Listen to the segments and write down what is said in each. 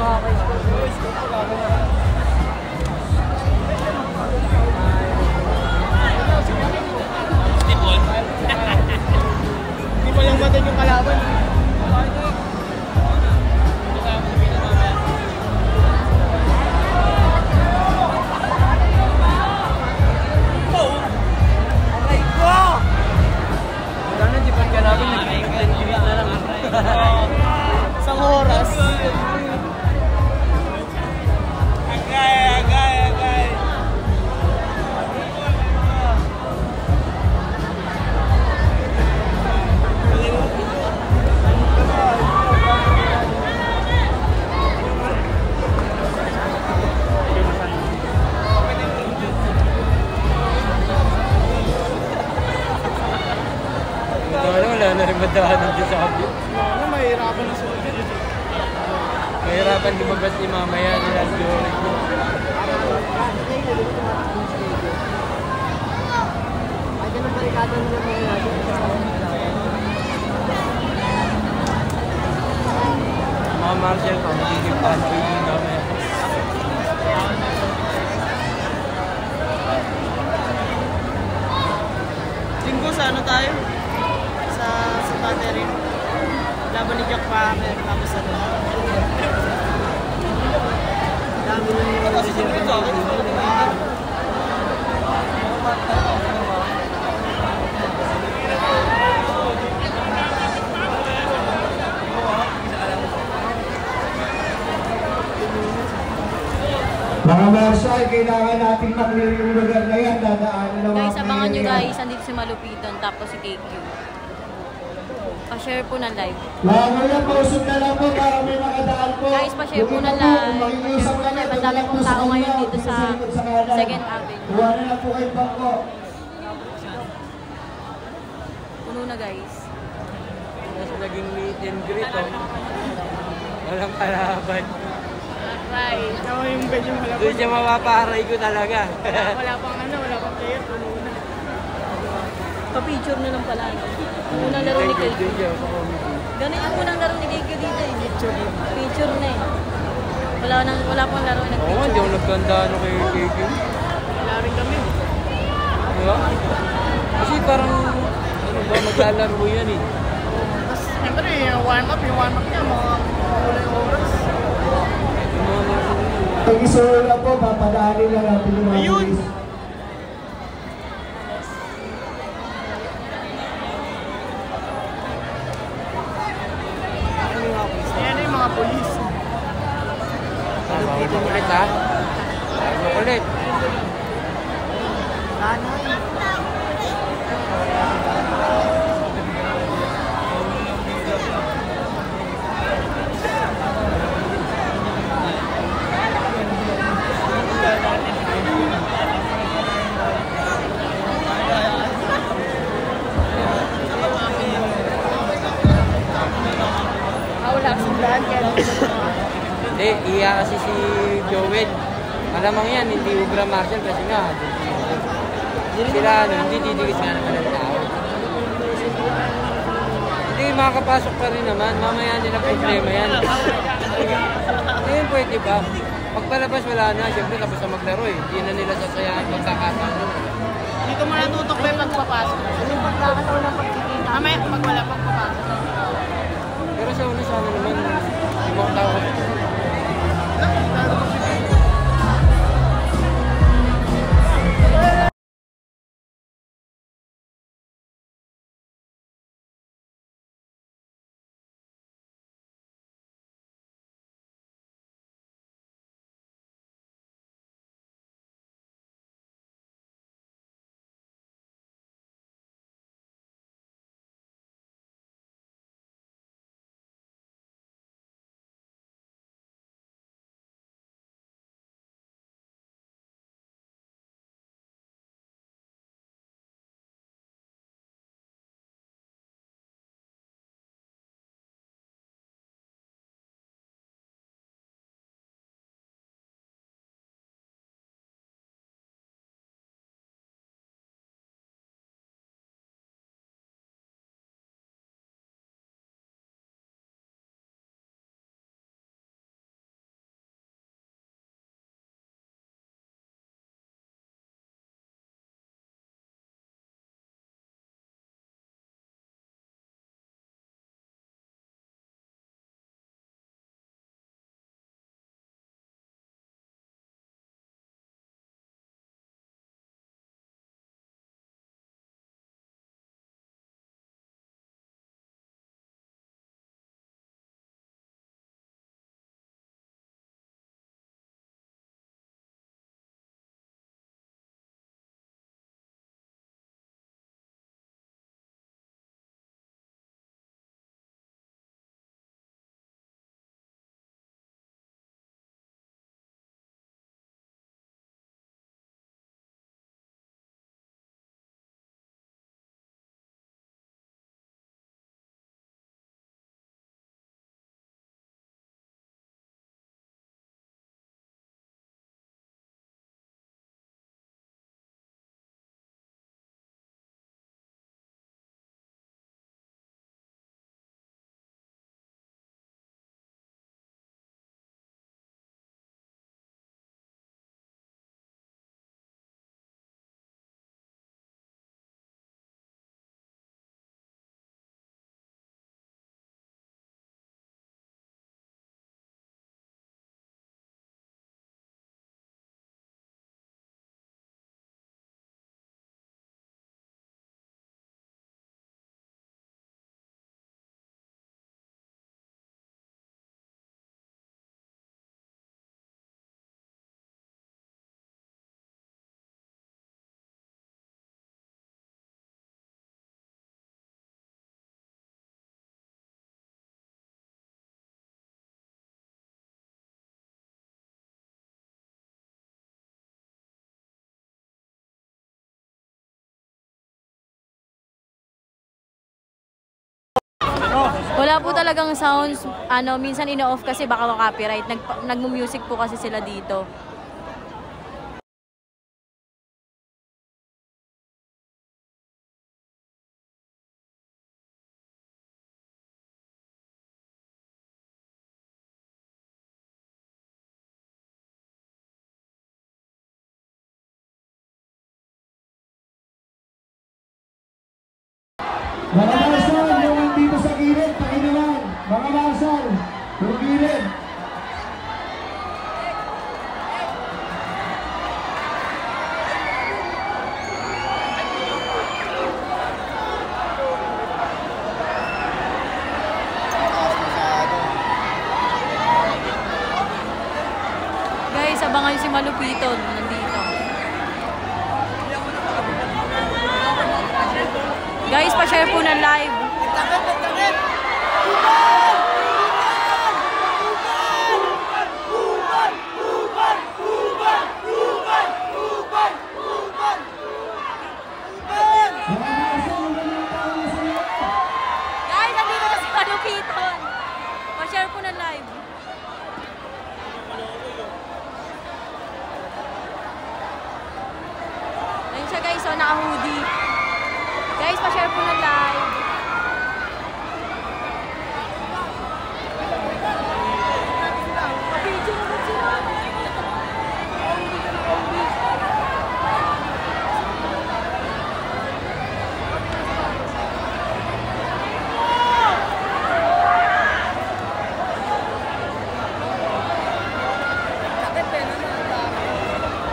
mga ka-sports. Hindi pa yung matay yung kalaban. Sana di pa kalaban, nag-10 na lang. Isang oras. Agay. Wala na rin madahanan dyan sa kabyo. Ano, mahirapan na sila dyan. Mahirapan lumabas ni mamaya nila Jory. Mga Marshall pa, magiging fanboy din namin. Linggo sa ano tayo? Sa battery. Laban ni Jack Palmer. Tapos sa doon. Dami na yung mga dito. Mga Marshal, kailangan nating maklear yung lugar na yan. Dadaanan na Guys, abangan nyo guys, andito si Malupitan, tapos si KQ. Pa-share po ng live. Mga kuya, pausog na lang po para may makadaan po. Guys, pa-share po ng live. Pa-share po ng live. Ang dami pong tao ngayon dito sa 2nd Avenue. Kuha na lang po kayo bangko. Puno na guys. Tapos naging meet and greet, oh. Walang kalaban. Right. Ako yung bed yung wala Doon siya mapaparay ko talaga. wala pang player. Puno na. Pa-picture na lang pala. Unang laro ni KQ. Doon siya sa comedy. Ganun yung unang laro ni KQ dito eh. Picture na eh. Wala pang laro na Oo, hindi ako nagkanda kay KQ. Wala rin kami. Diba? Kasi parang, ano ba, maglalaro yan eh. Tapos, siyempre, yung warm-up niya, mga kulay oras. Pag isulo na po, papadaanin lang natin yung mga Ayun! police. Ayan yung mga polis. Dito ulit ha. Ulit. Hindi, iya kasi si Joel. Malamang yan, hindi Ubra Marshall kasi nga. Sila ano, hindi didikit nga naman ng tao. Hindi, makakapasok pa rin naman. Mamaya nila problema yan. Ngayon pwede ba? Pagpalabas wala na, siyempre tapos na maglaro eh. Hindi na nila sasayahan pagkakataon. Dito mo natutok ba yung pagpapasok? Yung pagkakataon ng pagkikita? Mamaya, pag wala pagpapasok. Pero sa una sana naman, ibang tao Wala po talagang sounds. Ano, minsan ino-off kasi baka copyright. Nagmu-music po kasi sila dito. Mga Marshal, yung nandito sa gilid, pakinaman. Mga Marshal, yung gilid. Guys, abangan si Malupiton. Nandito. Guys, pa-share po ng live. Guys, nandito na si Malupiton. Pa-share po ng live. Ayun siya guys, so naka-hoodie. Guys, pa-share po ng live. Pa-video na ba sila?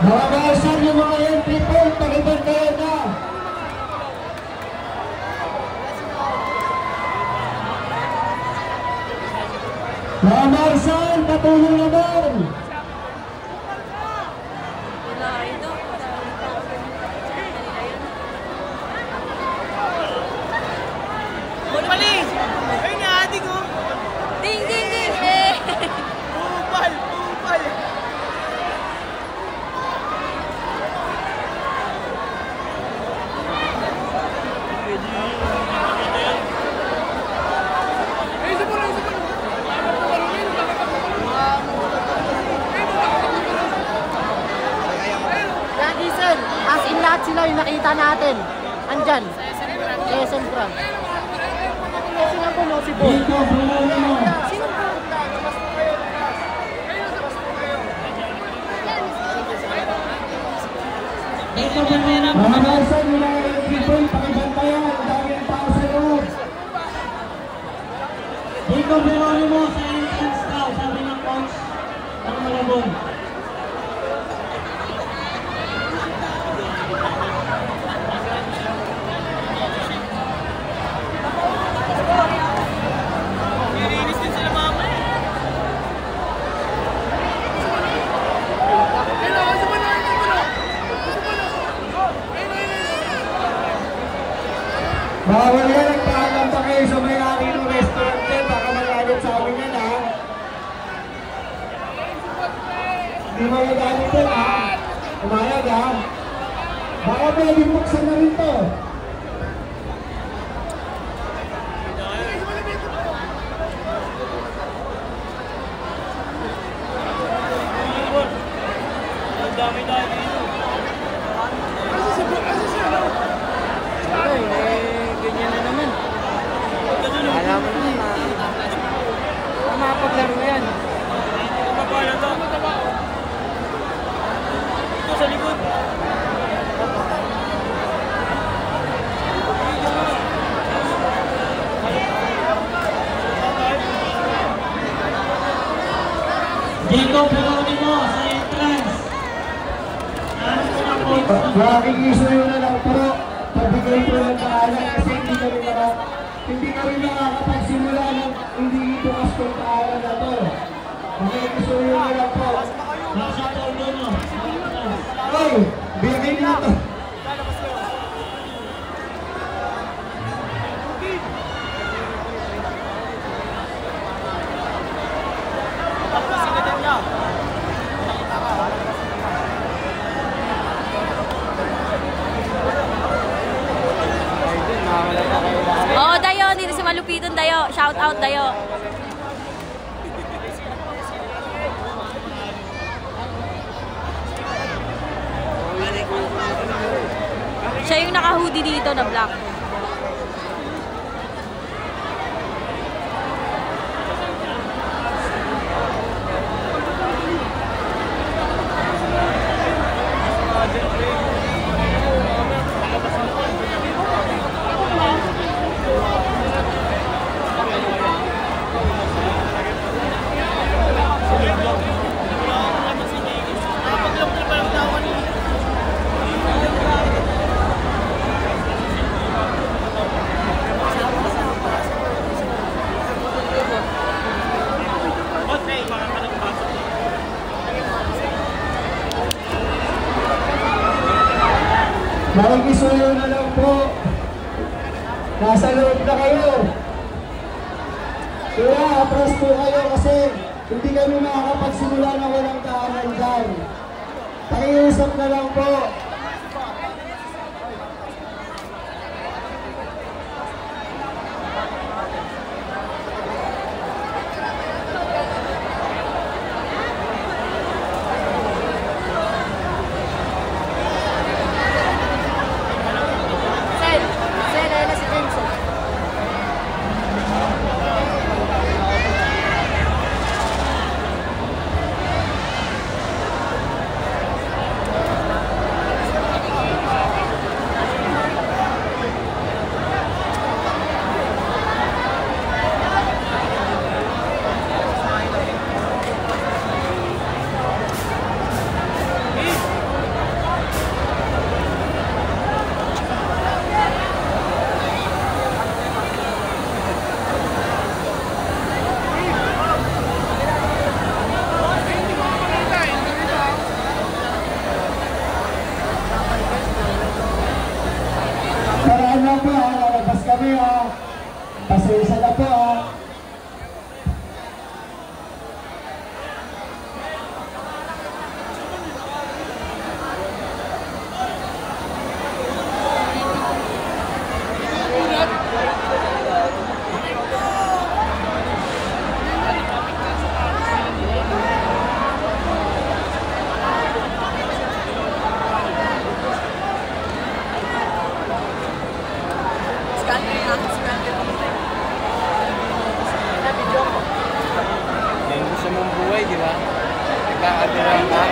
Mga Marshal, yung mga entry point, pakibantayan na. Mga Marshal, patulong naman. Wala, ito. Mali! Ayun nga, ating ko. Ding, ding, ding! Eh! Pupal! Pupal! Kaya Diesel, as in lahat sila yung nakita natin. Andyan. Sa SM Brand. Kasi nga po, no, si Paul. Dito, Bruno mo. Mga Marshal, yung mga entry point, pakibantayan. Ang dami ang tao sa loob. Dito, Veronimo sa entrance daw, sabi ng coach ng Malabon. Nirinis din sila mama eh. Bawal yan, nagpaalam pa kayo sa may-ari ng restaurant din. Baka magalit sa amin yan, ha? Hindi magagamit yan, ha? Umayag, ha? Baka pwede buksan na rin to. Ang dami-dami dito. Ay, ganyan na naman. Alam mo naman, mapaglaro yan. Mapapala to. Ito sa likod. Dito, Veronimo sa entrance. Ano po ng coach? Makikisuyo na lang po. Pagbigay po ng paalam kasi hindi kami makakapagsimula ng hindi bukas kong paalam na to. Makikisuyo na lang po. Nasa todo mo. Hoy, bigay na to. Oo, Dayo, dito si malupiton dayo. Shout out dayo. Siya yung naka-hoodie dito na black. Makikisuyo na lang po. Nasa loob na kayo. Kaya atras po kayo kasi hindi kami makakapagsimula na walang tahanan dyan. Pakiusap na lang po. Pasensya na po Yan gusto mong buhay, di ba? Nagkakabirang ka.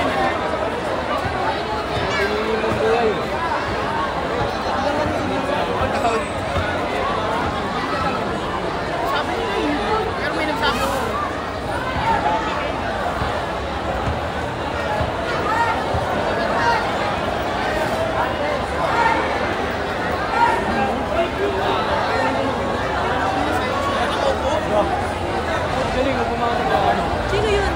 Pinili mong buhay. Sabi nila yun. Pero may nagsabi ko. Sino yun?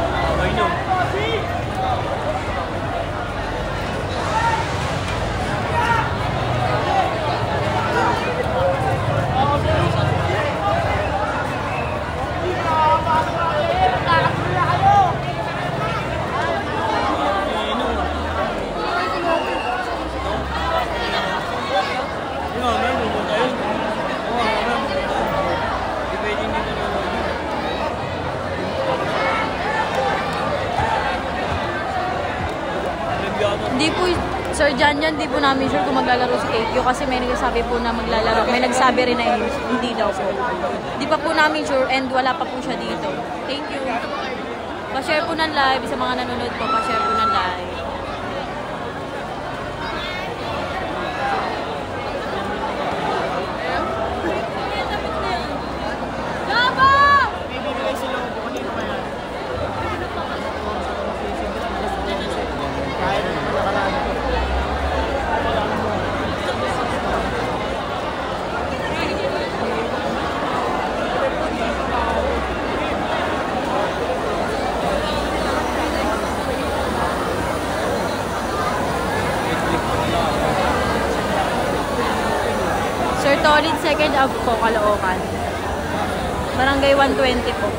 Hindi po, Sir John yan, hindi po namin sure kung maglalaro si KQ kasi may nagsasabi po na maglalaro. May nagsabi rin na hindi daw po. Hindi pa po namin sure and wala pa po siya dito. Thank you. Pa-share po ng live sa mga nanonood po, pa-share po ng live. Sir Tolid, second up po, Caloocan. Barangay 120 po.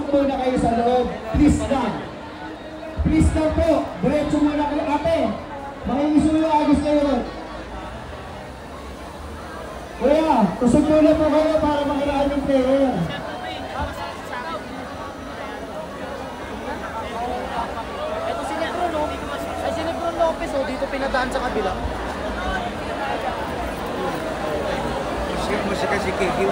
pasok muna kayo sa loob. Please lang. Please lang po. Diretso muna kayo. Ate, makikisuyo agos kayo. Kuya, tusog muna po kayo para makiraan yung player. Ito si Lebron, no? Ay, si Lebron Lopez, oh, dito pinadaan sa kabila. Musika si Kiki.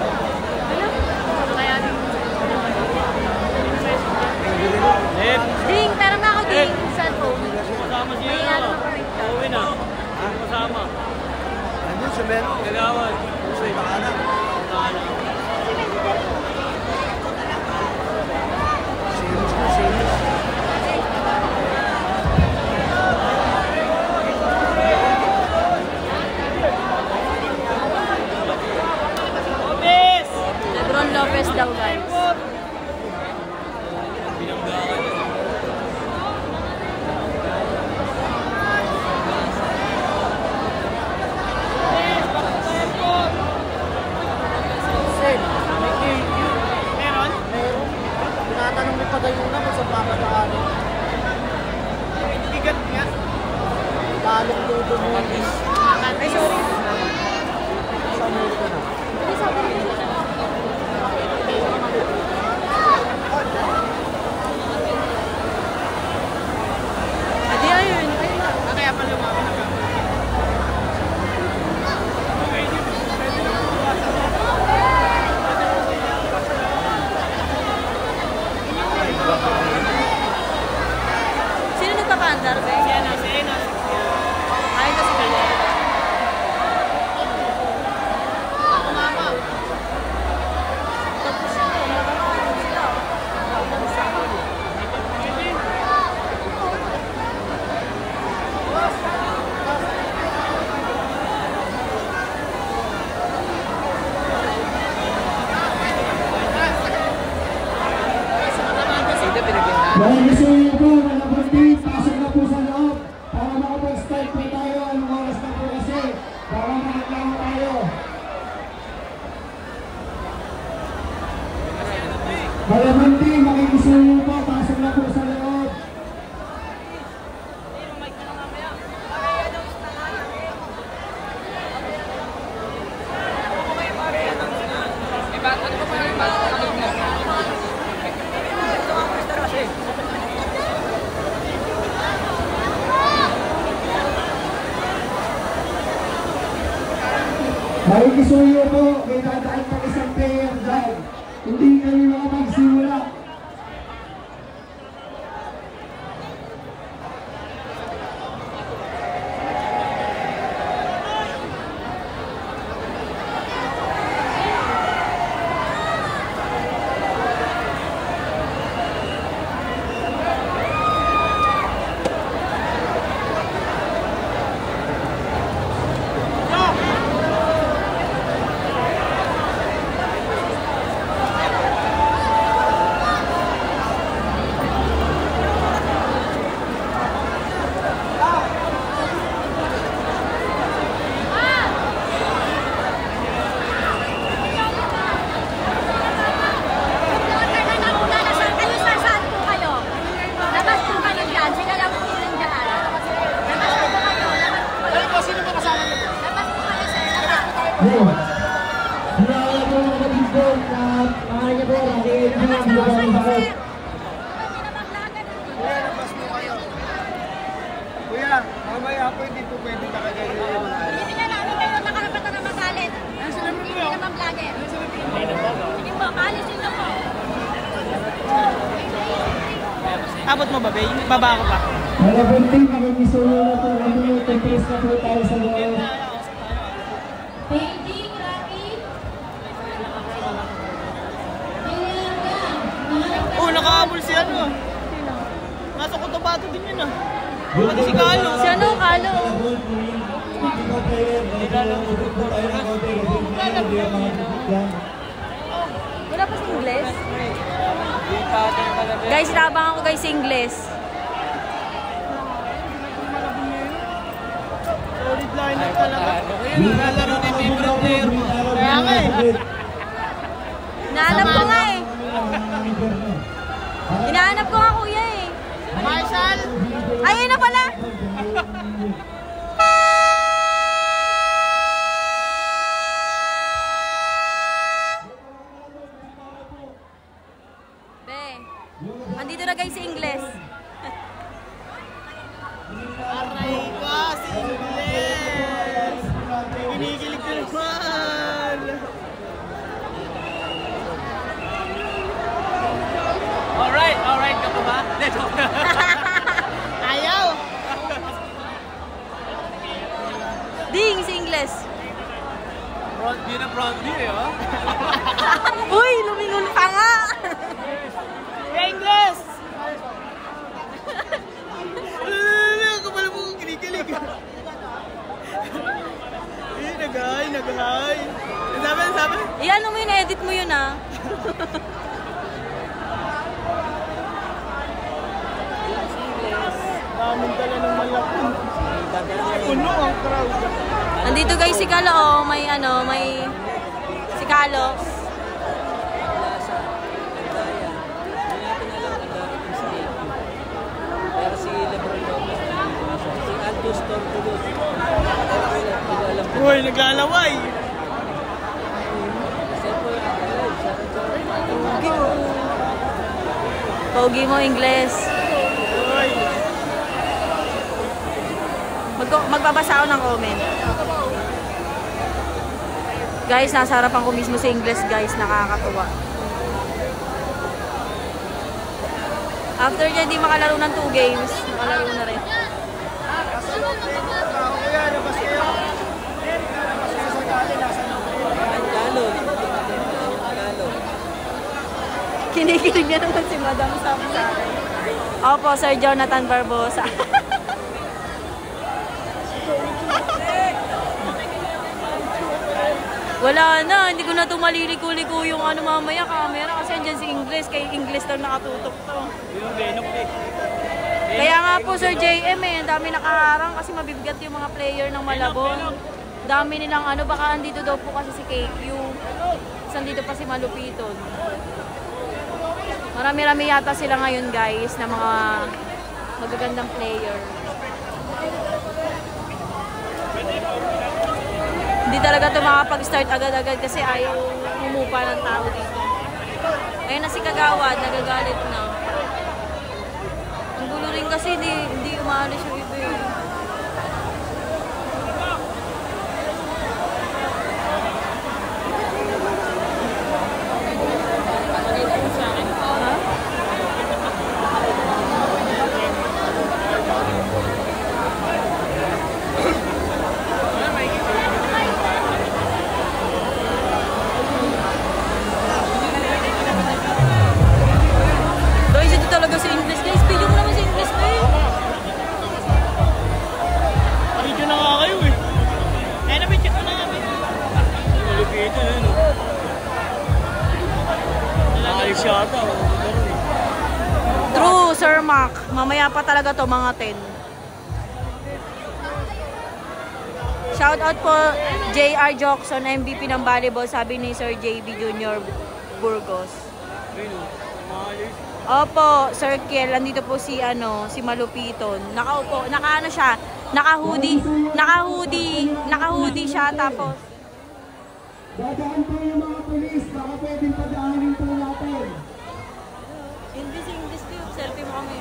Ding, pero na ako ding. Cellphone. Kasama siya. May ano pa rin siya. Uwi na. Kasama. Andun sa meron. Kailangan. Say, makanan. Serious na, serious. Lebron Lopez daw, guys. Sen, may KQ. Meron? Meron. Tinatanong ni Pagayuna kung saan makakaanin. Bigat nga. Lalong luto mo. Ay, sorry. Sa Amerika na. Adi, ayun. Kaya pala lumaki na kami. Sino nagpapandar, be? Siya na, siya na. Ay, kasi kanya. Tapos yun, nakakaalam sila. Hindi, pinagandaan. Dahil gusto niyo po, malabot din, pasok na po sa loob. Para makapag-start po tayo, anong oras na po kasi. Para makaklamo tayo. Malabot din, makikisuyo po, pasok na po sa loob. Makikisuyo po, may dadaan pa isang player dyan. Hindi kami makapagsimula. Yo, hinahal po mga kapitbahay na pangalan niya po, nakikinig mo ang buwan ako. Kuya, mamaya po hindi po pwede nakagayon yung mga alam. Hindi nga namin kayo nakarapatan na magalit. Hindi naman vlogger. Sige po, kaalisin na po. Abot mo ba, Bay? Baba ako pa. Mga bunting, makikisuyo na po, hindi tempest na po tayo sa loob. Painting, Rocky. Oh, nakahabol si ano. Nasa Cotabato din yun ah. Pati si Kalo. Si ano, Kalo? Wala pa sa Ingles? Guys, inabangan ko guys sa Ingles. Solid lineup talaga. Nalaro din favorite player mo. Kaya nga eh. Naalam ko nga eh. Ayun na pala! Be, andito na guys si Ingles. Aray ko, si Ingles! Kinikilig ko naman! Alright ka pa ba? Ayaw! Ding si Ingles. Front view eh, oh. Uy, lumingon pa nga! Ingles! Kapala mo kong kinikilig. Nag-hi. Sabi? Iyan mo yun, edit mo yun ah. Daming dala ng malapun. Puno ang crowd. Nandito guys si Kalo, oh. May si Carlos. Pero si Lebron Lopez, si Aldous Tortugas. Uy, naglalaway. Pogi mo, Ingles. Uy. Magbabasa ako ng comment. Guys, nasa harapan ko mismo si Ingles, guys. Nakakatuwa. After niya, hindi makalaro ng 2 games. Makalaro na rin. Kinikilig niya naman si Madam Sam sa akin. Opo, Sir Jonathan Barbosa. Wala na, hindi ko na ito maliliko-liko yung ano mamaya camera kasi andyan si Ingles, kay Ingles lang nakatutok to. Kaya nga po Sir JM ang dami nakaharang kasi mabibigat yung mga player ng Malabon. Dami nilang ano, baka andito daw po kasi si KQ. Kasi andito pa si Malupiton. Marami-rami yata sila ngayon guys na mga magagandang player. Hindi talaga ito makapag-start agad-agad kasi ayaw humupa ng tao dito. Ayun na si Kagawad, nagagalit na. Ang gulo rin kasi hindi umaalis yung iba yun. Talaga si Ingles guys, video mo naman si Ingles guys. Video na nga kayo eh. Eh, nabidyo ko na nga. Nalipito na yun. Ayos yata. True, Sir Mac. Mamaya pa talaga to mga 10. Shoutout po JR Jockson, MVP ng volleyball, sabi ni Sir JB Jr. Burgos. Opo, Sir Kiel, andito po si Malupiton. Nakaupo, naka-ano siya, naka-hoodie siya tapos Dadaan po yung mga polis, baka pwedeng padaanin po natin. English selfie mo kami.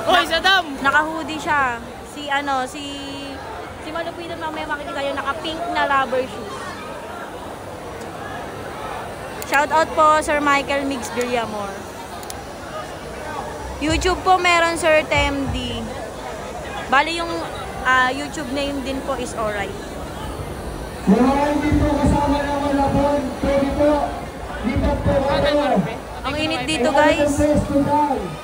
Hoy, Saddam! Naka-hoodie siya. Si Malupiton, mamaya makikita yung naka-pink na rubber shoes. Shout out po Sir Michael Mix Villamor. YouTube po meron Sir TMD. Bali yung YouTube name din po is alright. Mga hindi po kasama ng Malabon, pwede po, lipat po kayo. Ang init dito guys.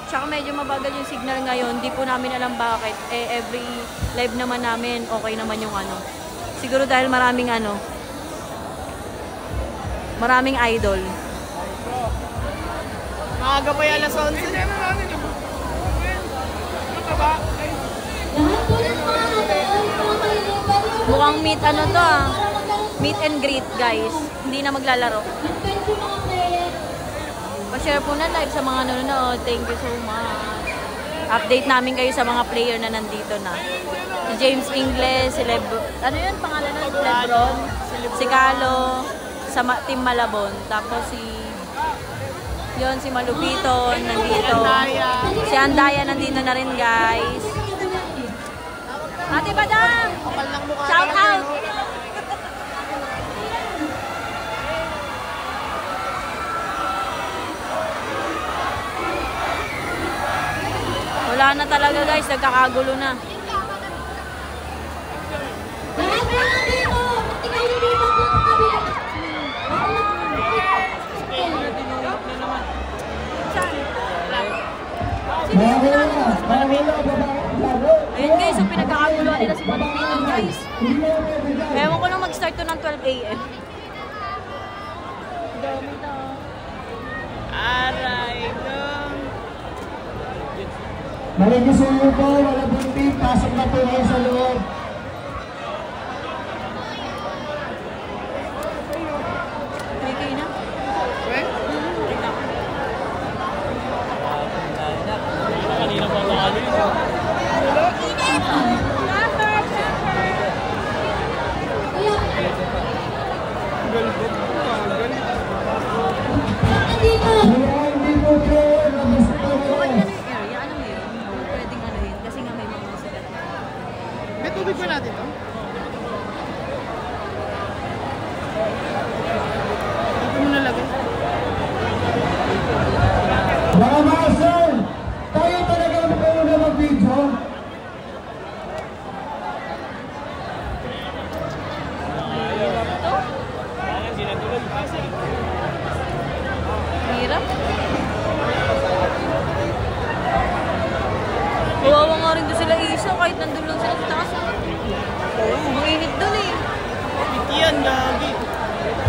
Tsaka medyo mabagal yung signal ngayon. Di po namin alam bakit. Every live naman namin okay naman yung siguro dahil maraming maraming idol. Maaga pa yan alas 11. Mukhang meet meet and greet guys. Hindi na maglalaro. Pa-share po na live sa mga nanonood. Thank you so much. Update namin kayo sa mga player na nandito na. Si James Ingles, si ano yun pangalan na? Si Lebron, si Calo, sa Team Malabon. Tapos si Malupiton nandito. Si Andaya nandito na rin, guys. Ate Badang! Shout out! Wala na talaga, guys. Nagkakagulo na. Ayun, guys. So, pinagkakaguluhan nila si Malupiton, guys. Ewan ko lang mag-start to ng 12 AM. Dami na. Aray, no. Maligisuyo po, wala bunting, pasok na po kayo sa loob. Okay na? Kanina pa ako. Hindi po po, nabasa po po. Area, ano mo yun? Pwedeng ano yun, kasi nga may mga sigat. May tubig pa natin to? Ito mo nalagay. Mga master, tayo talaga na mag-video. Hirap. Kawawa nga rin doon sila isa kahit nandun lang sila sa taas. Ang init doon eh. Yan, gagi.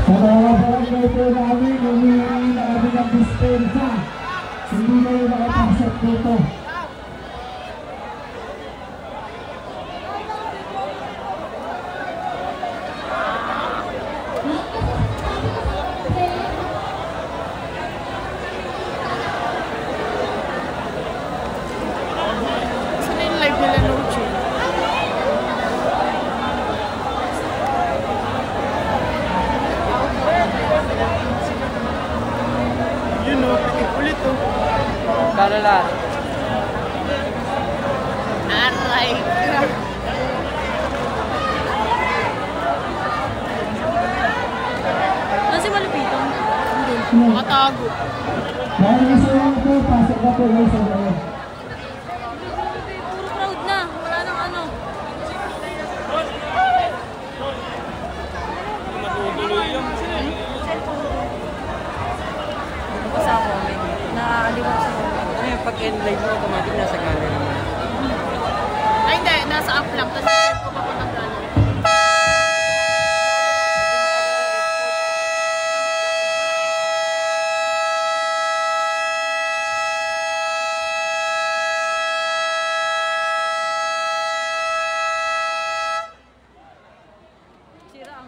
Sa mga barangay po namin, humihingi na kami ng dispensa. Hindi kayo makapasok dito. Saan na yung live nila, Noche? Yun o, ulit o. Kalalat. Aray. Ano si Malupiton? Makatago. Dahil gusto lang po, pasok na po kayo sa loob. Puro crowd na. Wala nang ano. Sa comment. Nakaaliwan sa comment. Ano yung pag-end live mo, automatic nasa camera mo. Ay, hindi. Nasa up lang. Tapos ko papatanggalan. Sira ang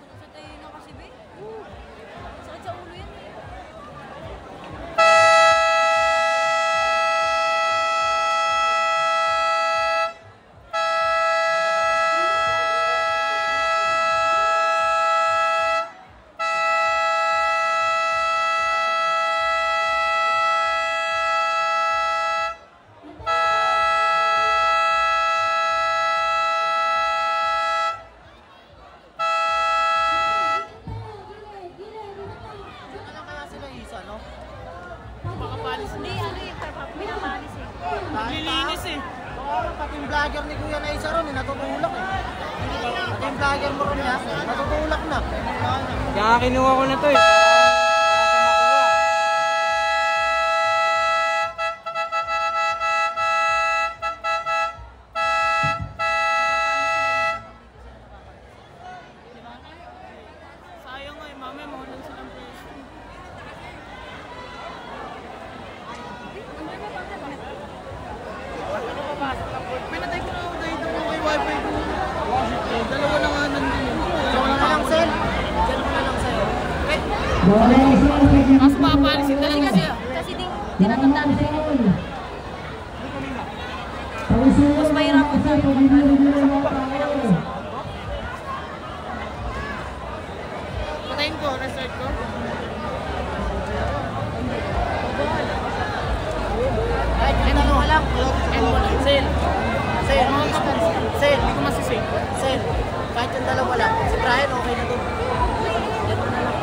Sakit sa tayo na kasi, be. Sakit sa ulo yan eh. Makapalis. Hindi, ano yung pinapalis eh. Lilinis eh. Pati yung vlogger ni Kuya na isa ron, natutulak eh. Pati yung vlogger mo ron niya, natutulak na. Kaya kinuha ko na to eh. Kaso mapapalisin talaga siya. Kasi tinatanda nila yun. Mas mahirapan tayo magpapalo. Patayin ko, restart ko. Kahit kita mo lang. Sale. Sale. Sale. Hindi ko masisave. Sale. Kahit yung dalawa lang. Si Brian, okay na doon. Yan mo na lang.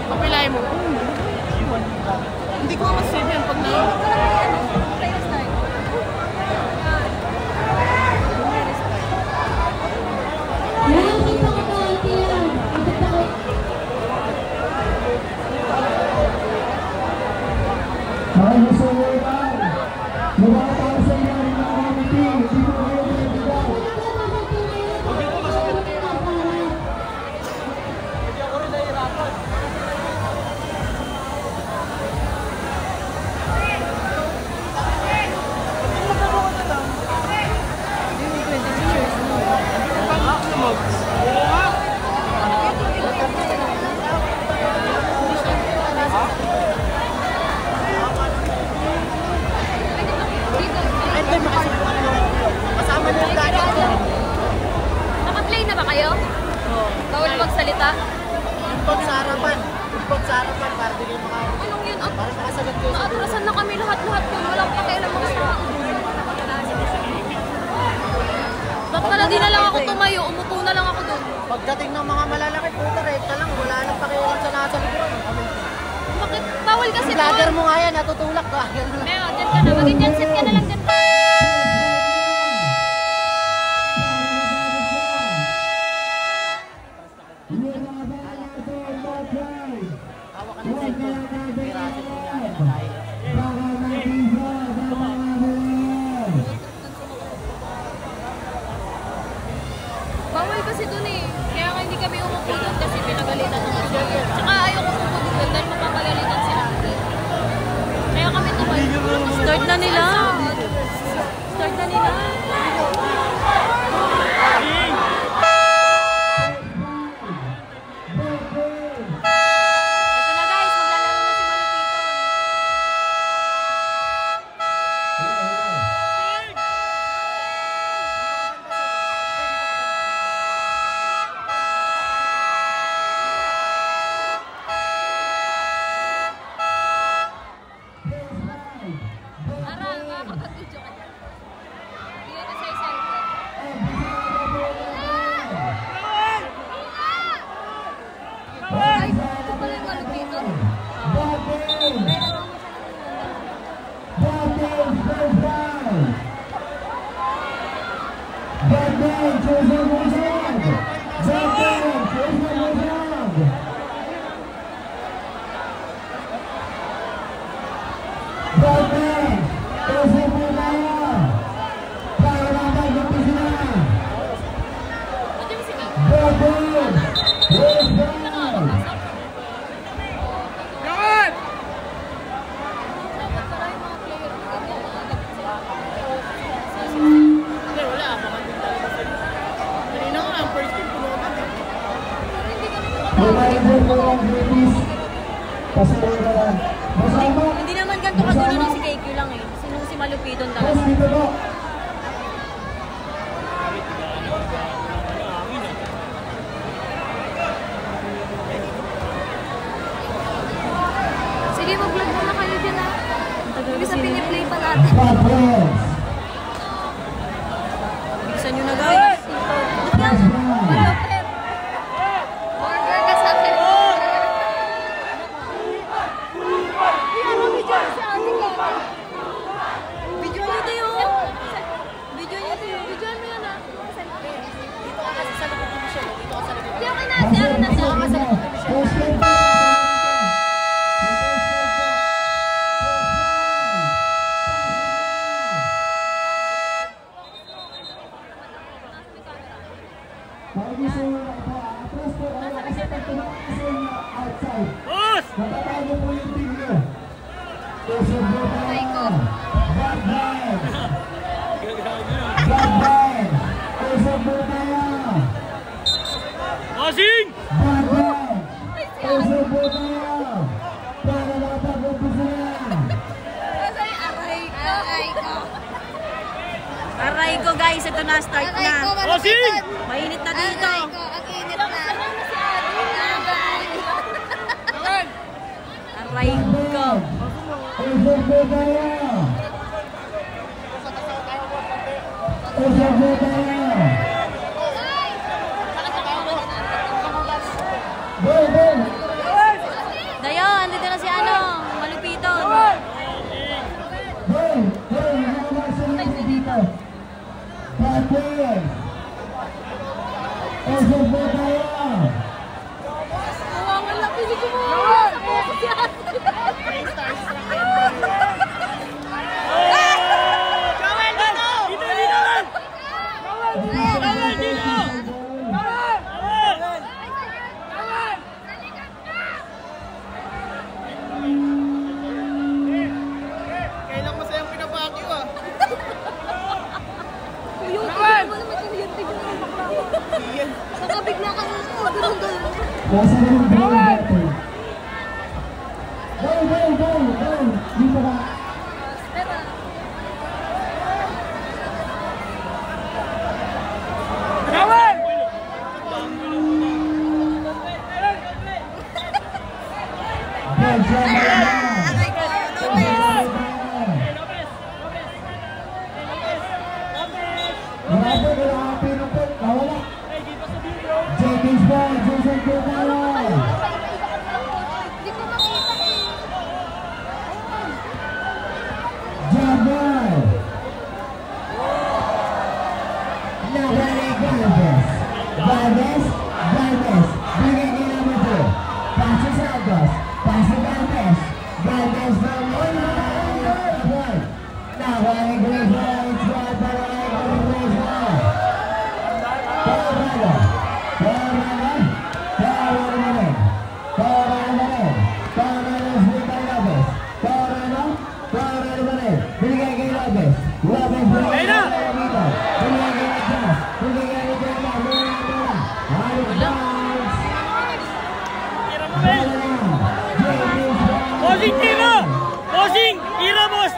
Papilahin mo. Hindi ko masisave yan pag na... Kasama niyo yung dati. Naka-play na ba kayo? Bawal magsalita? Impot sa harapan. Impot sa harapan para di kayo Anong yun? para makasagot kayo sa Naatrasan na kami lahat-lahat po. Walang pakialam mga tao. Ba't pala di na lang ako tumayo? Umupo na lang ako doon. Pagdating ng mga malalaki, puta, rekta lang. Wala nang pakialam sa nasa likuran. Bakit? Bawal kasi Yung vlogger doon. mo nga yan, natutulak ka. Meo, dyan ka na. Maging dyan, sit ka na lang dyan. Hawak ka ng cellphone. Pirasin mo yan. Dahil. Bawal kasi doon eh. Kaya nga hindi kami umupo doon kasi pinagalitan ng mga. Tsaka ayoko umupo doon dahil mapapagalitan sila. Kaya kami tumayo. Start na nila. Start na nila. Ito na guys, maglalaro na si Malupiton. Aral, makakapag-video ka dyan. Hindi ka sa cellphone. Ay, ito pala yung Malupiton. Ito yung sige. Dapat pala yung mga player na ganyan na agad sila. Hindi, wala. Baka din talaga sila. Kanina nga, ang first game, puno agad eh. Pero hindi kami makatawag. Hindi naman ganito kagulo ng si KQ lang eh. Sinong si Malupiton talaga. Sige, mag-vlog muna kayo dyan ha. Bisa piniplay pa natin. Bilisan nyo na guys. Malapit. Order ka sa akin. Ano video sa ating ka? Video nyo tayo. Video nyo tayo. Video mo yan ha. Dito ka kasi sa likod ni Michelle. Dito ka sa likod. Hindi okay na. Si Aaron na Dito ka sa likod ni Michelle. Natatago po yung team nyo. Bossing! Aray ko guys, ito na, start na. Mainit na dito. Ang init na. Aray ko. Dayo, andito na si ano, malupiton. Kailang masayang pinapakyo ah. Baka bigla ka nung gulong-gulong. Dito ba? Hindi ko makita eh. Bossing tira! Bossing! Tira boss!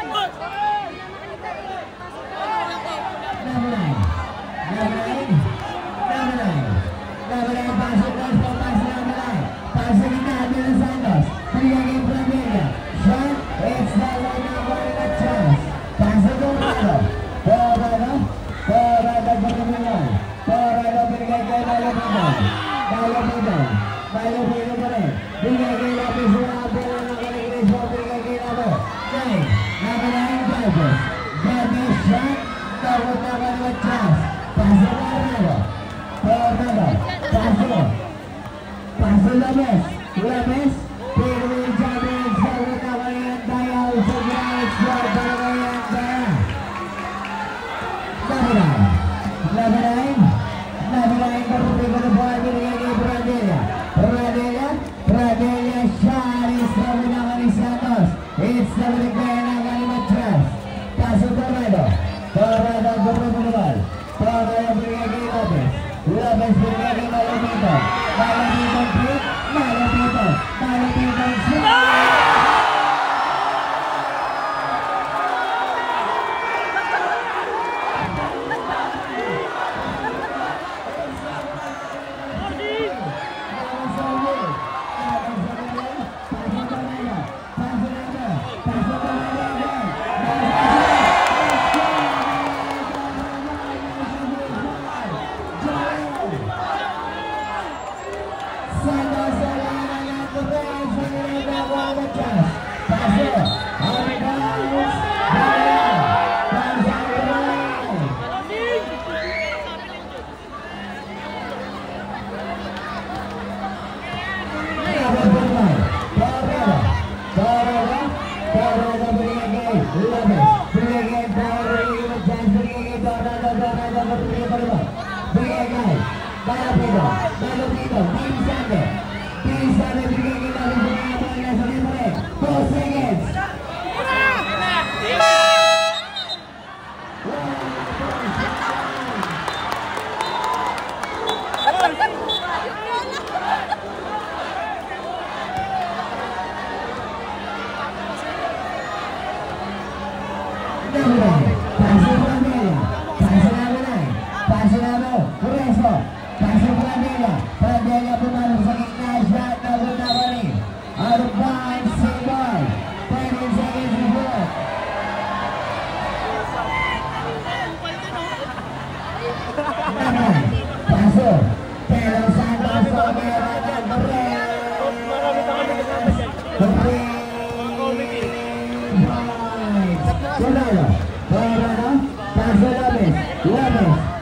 Pasok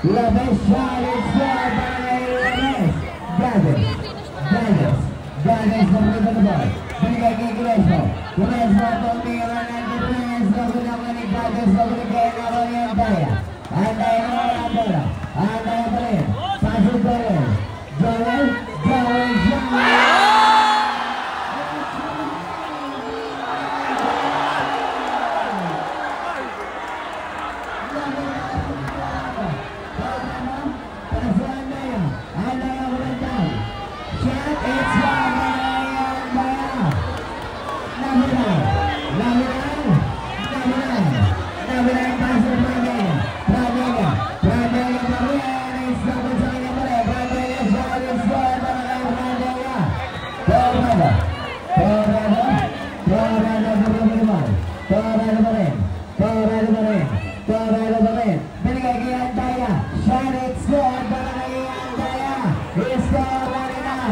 Labes challenge squad by Labes. Gades berbeda ball. Berikan ke Gresmo. Gresmo pemikiran nanti Gresmo sudah menikah Gresmo berikan awalnya Andaya. Andaya melawan bola. Andaya balik. Pasuk Joel. Joel.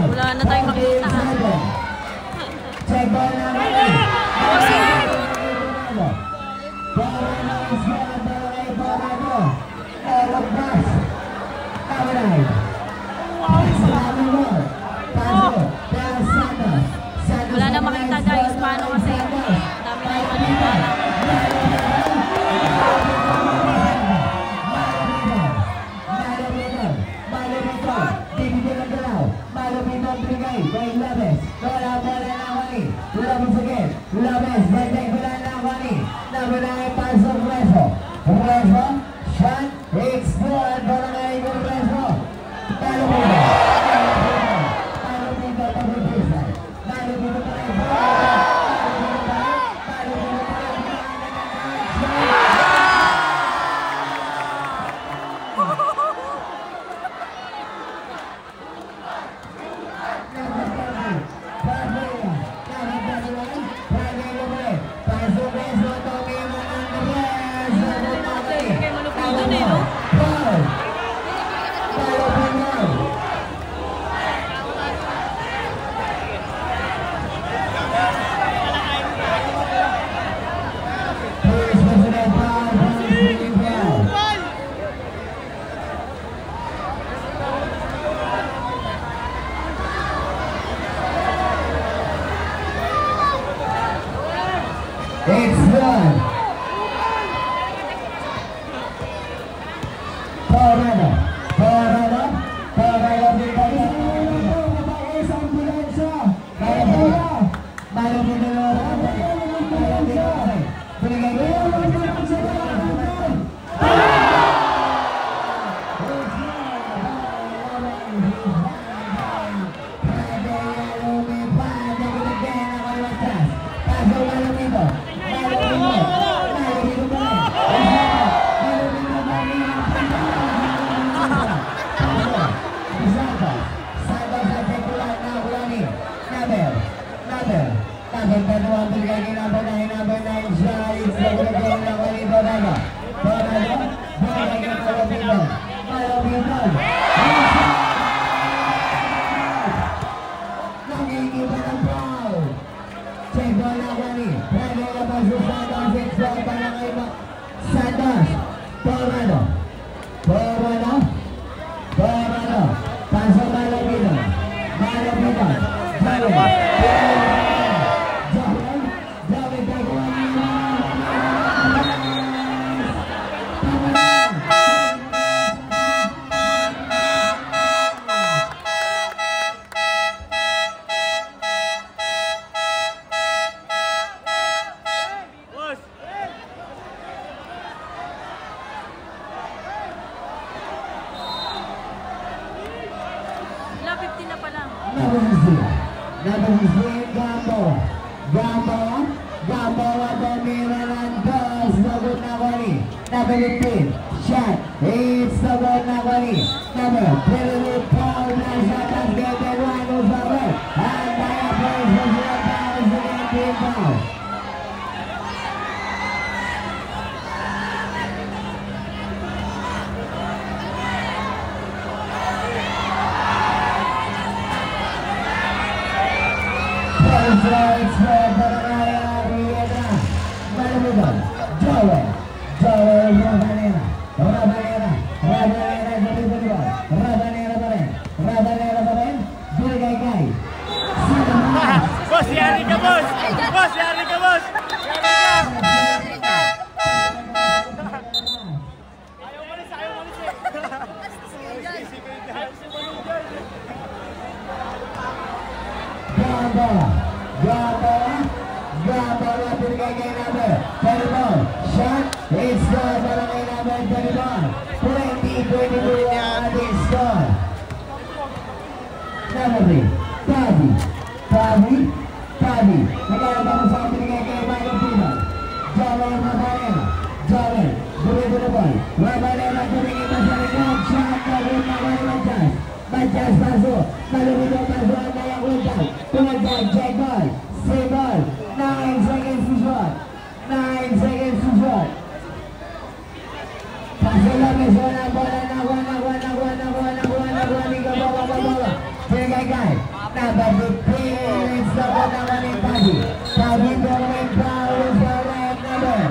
Wala na tayong makita. Check ball naman. Wala na makita guys. Paano kasi? Dami na yung manita. Labes, bantay bola na Wani. Namunang pasok Gresmo. Gresmo, shot, explode, bola na Igor Gresmo. Talo dito pag-umpisa. Talo dito it's done. Corrado Number 15, shot, it's the one number 23, Paul Nazatas, get the one over it, and Daya plays the 0 against the foul. Joel Rabanera, It's score para kay number 21. 20-22 ang ating score. Number 3, Tabi. Naglalabang sa pinigay kay Michael Freeman. Joel Rabanera. Joel, dito na ball. Rabanera, tumingin na sa likod. Shot, nagawin na kay Manchas. Manchas paso. Nalumito paso ang kayang ultang. Tumagdag, check ball. Save ball. 9 seconds to shot. 9 seconds to shot. Paso Lopez, wala bola. Nakuha. Ikaw bawa. Pinigay kay. Number 15, it's the one naman ni Tabi. Tabi going foul is the red number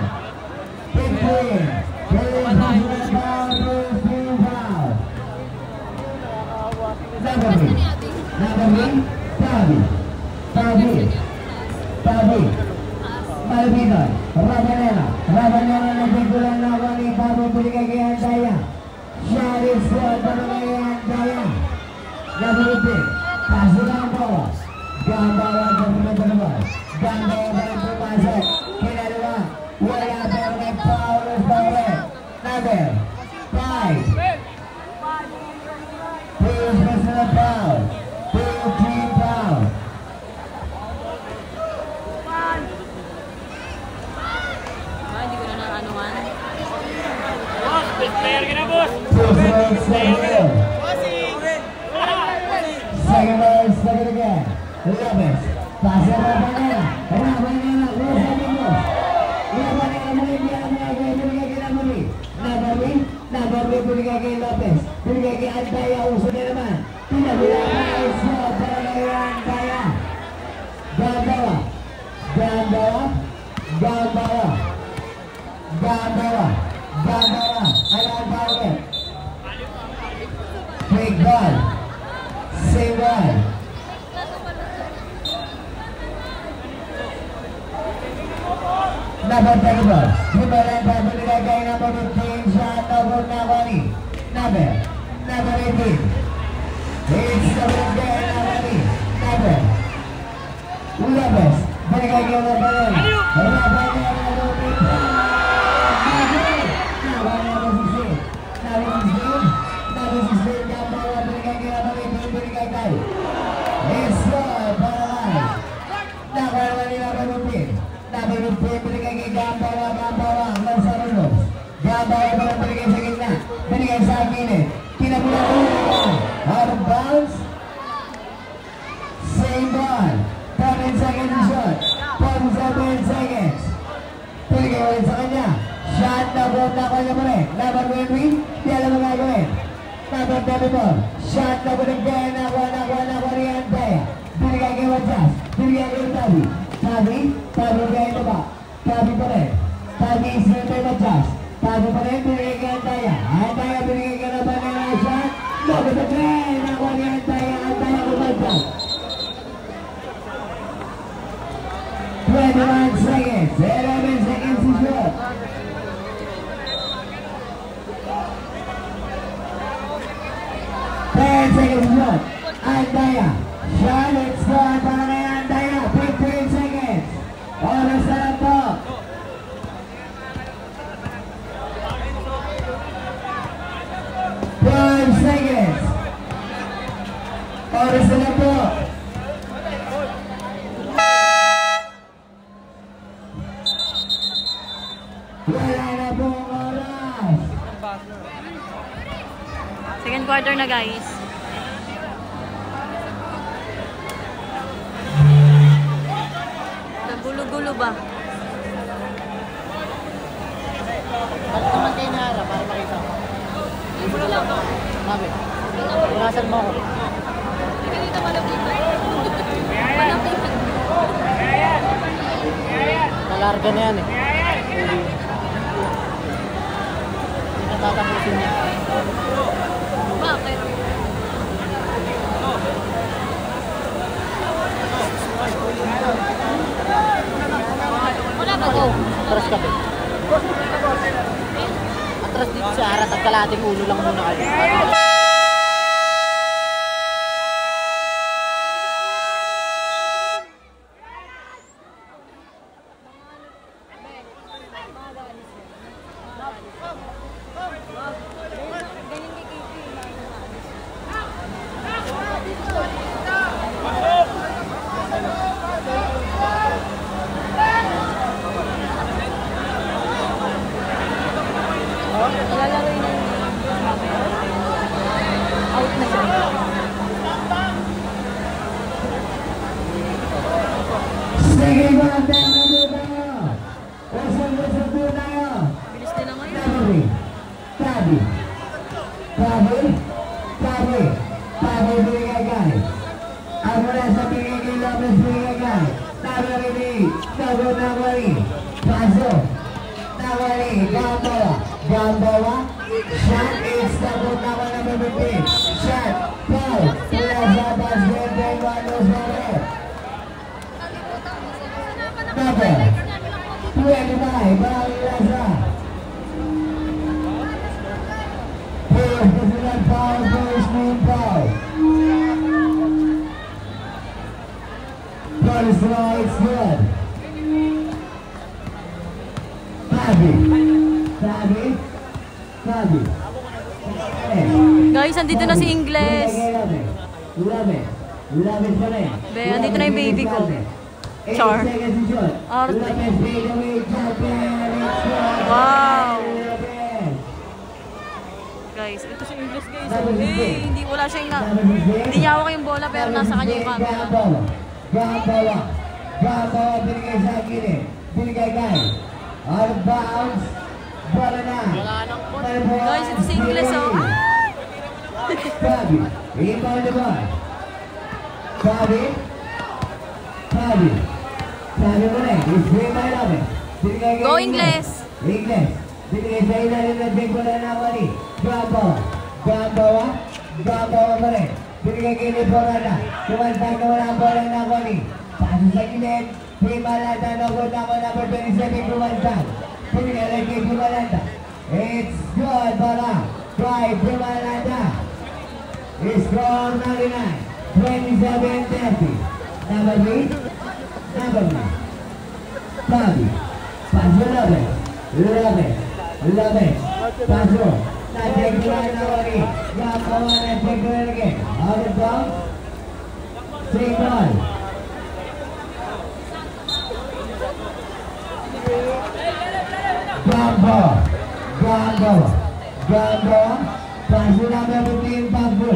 15. Number 3, Tabi. Malvino, Rabanera nagpigulan na ako ni Tabi. Pinigay kay Andaya. Shot is good para kay Andaya. Number 15. Pasok ang bawah. Gambawa ng dalawa. Gambawa pa rin pumasok. Kinalawa. Wala pero may foul is the red. Number 5. Please miss the foul. 2-3 foul. Hindi ko na naanuhan. Player ka na, boss! Second again. Lopez. Pasa Rabanera. Close up in boss. Rabanera muli binigay kay Number 3, binigay kay Lopez. Binigay kay Andaya. Uso na naman. Pinabila kay Scott para kay Andaya. Gambawa. Alam target. Big ball. Save ball. Number 34. Himalan pa binigay kay number 15 sa number Nawani. Number 18. It's the winner Nawani. Number Lopez. Binigay kay Rabanera. Gambawa pa lang binigay sa gitna. Binigay sa akin eh. Kinabulan ko. Out of bounds. Same ball. 7 seconds to shot. 47 seconds. Binigay ulit sa kanya. Shot na ball na kanya pa rin. Number 20. Di alam ang gagawin. Number 34. Shot na binigay. Nakuha ni Andaya. Binigay kay Manchas. Binigay kay Tabi. Tabi kay ito ba? Tabi pa rin. Tabi is kay Manchas. Tabi pa rin, binigay kay Andaya. Andaya binigay kay Rabanera. Shot. Logo sa tren. Nakuha ni Andaya. Andaya kumagpag. 21 seconds. 11 seconds to shoot. Andaya. Shot, it's good para kay Andaya. 15 seconds. Oras na lang po. Seconds. Oras na lang po. Wala na po ang oras. Second quarter na, guys. Gulo-gulo ba? Balik naman kayo na para makita ko. Sabi, punasan mo ako. Hindi ka dito malapit. Nalarga na yan eh. Hindi natatapusin niya. Bakit? Wala ba Ako, atras ka ba? Atras dito sa harat at kalating ulo lang muna kayo. Ganyan kay KP. Lalaro yun out na siya. Sige ba, tayo na tayo. Usap-usap po tayo. Bilis din na ngayon. Tabi. Binigay. Ako na sa binigay Lopez binigay. Tabi rin. Tago Nawali. Paso. Nawali. Gambawa. Shot is tago Nawa na mabitin. Shot. Foul. Plaza Basket. Delwano Zore. Number 25. Bang Plaza. First foul, first main foul. First right, it's good. Tabi. Guys, andito na si Ingles. Love pa rin. Be, andito na yung baby ko. Char. Arte. Wow. Guys, ito si Ingles guys. Hindi wala siyang hindi niya hawak yung bola pero nasa kanya yung camera. Gambawa binigay sa akin eh. Binigay kay. Out of bounds. Bola na. Guys, ito si Ingles oh. Tabi. Inbound the ball. Tabi mo na eh. It's way by love eh. Go Ingles. Binigay sa ilalim ng big bola na Nawali. Gambawa pa rin. Binigay kay Liborana. Tumantag na wala ang bola na Nawali. Paso sa gilid. Himalata na ko number 27 tumantag. Binigay kay Himalata. It's good para by Himalata. Score 99. 27-30. Number 3. Tabi. Paso Lopez. Paso. Na-check ko na Nawali. Gambawa na-check ko na again. Out of bounds. Straight ball. Gambawa. Paso na mabuti yung Pablo.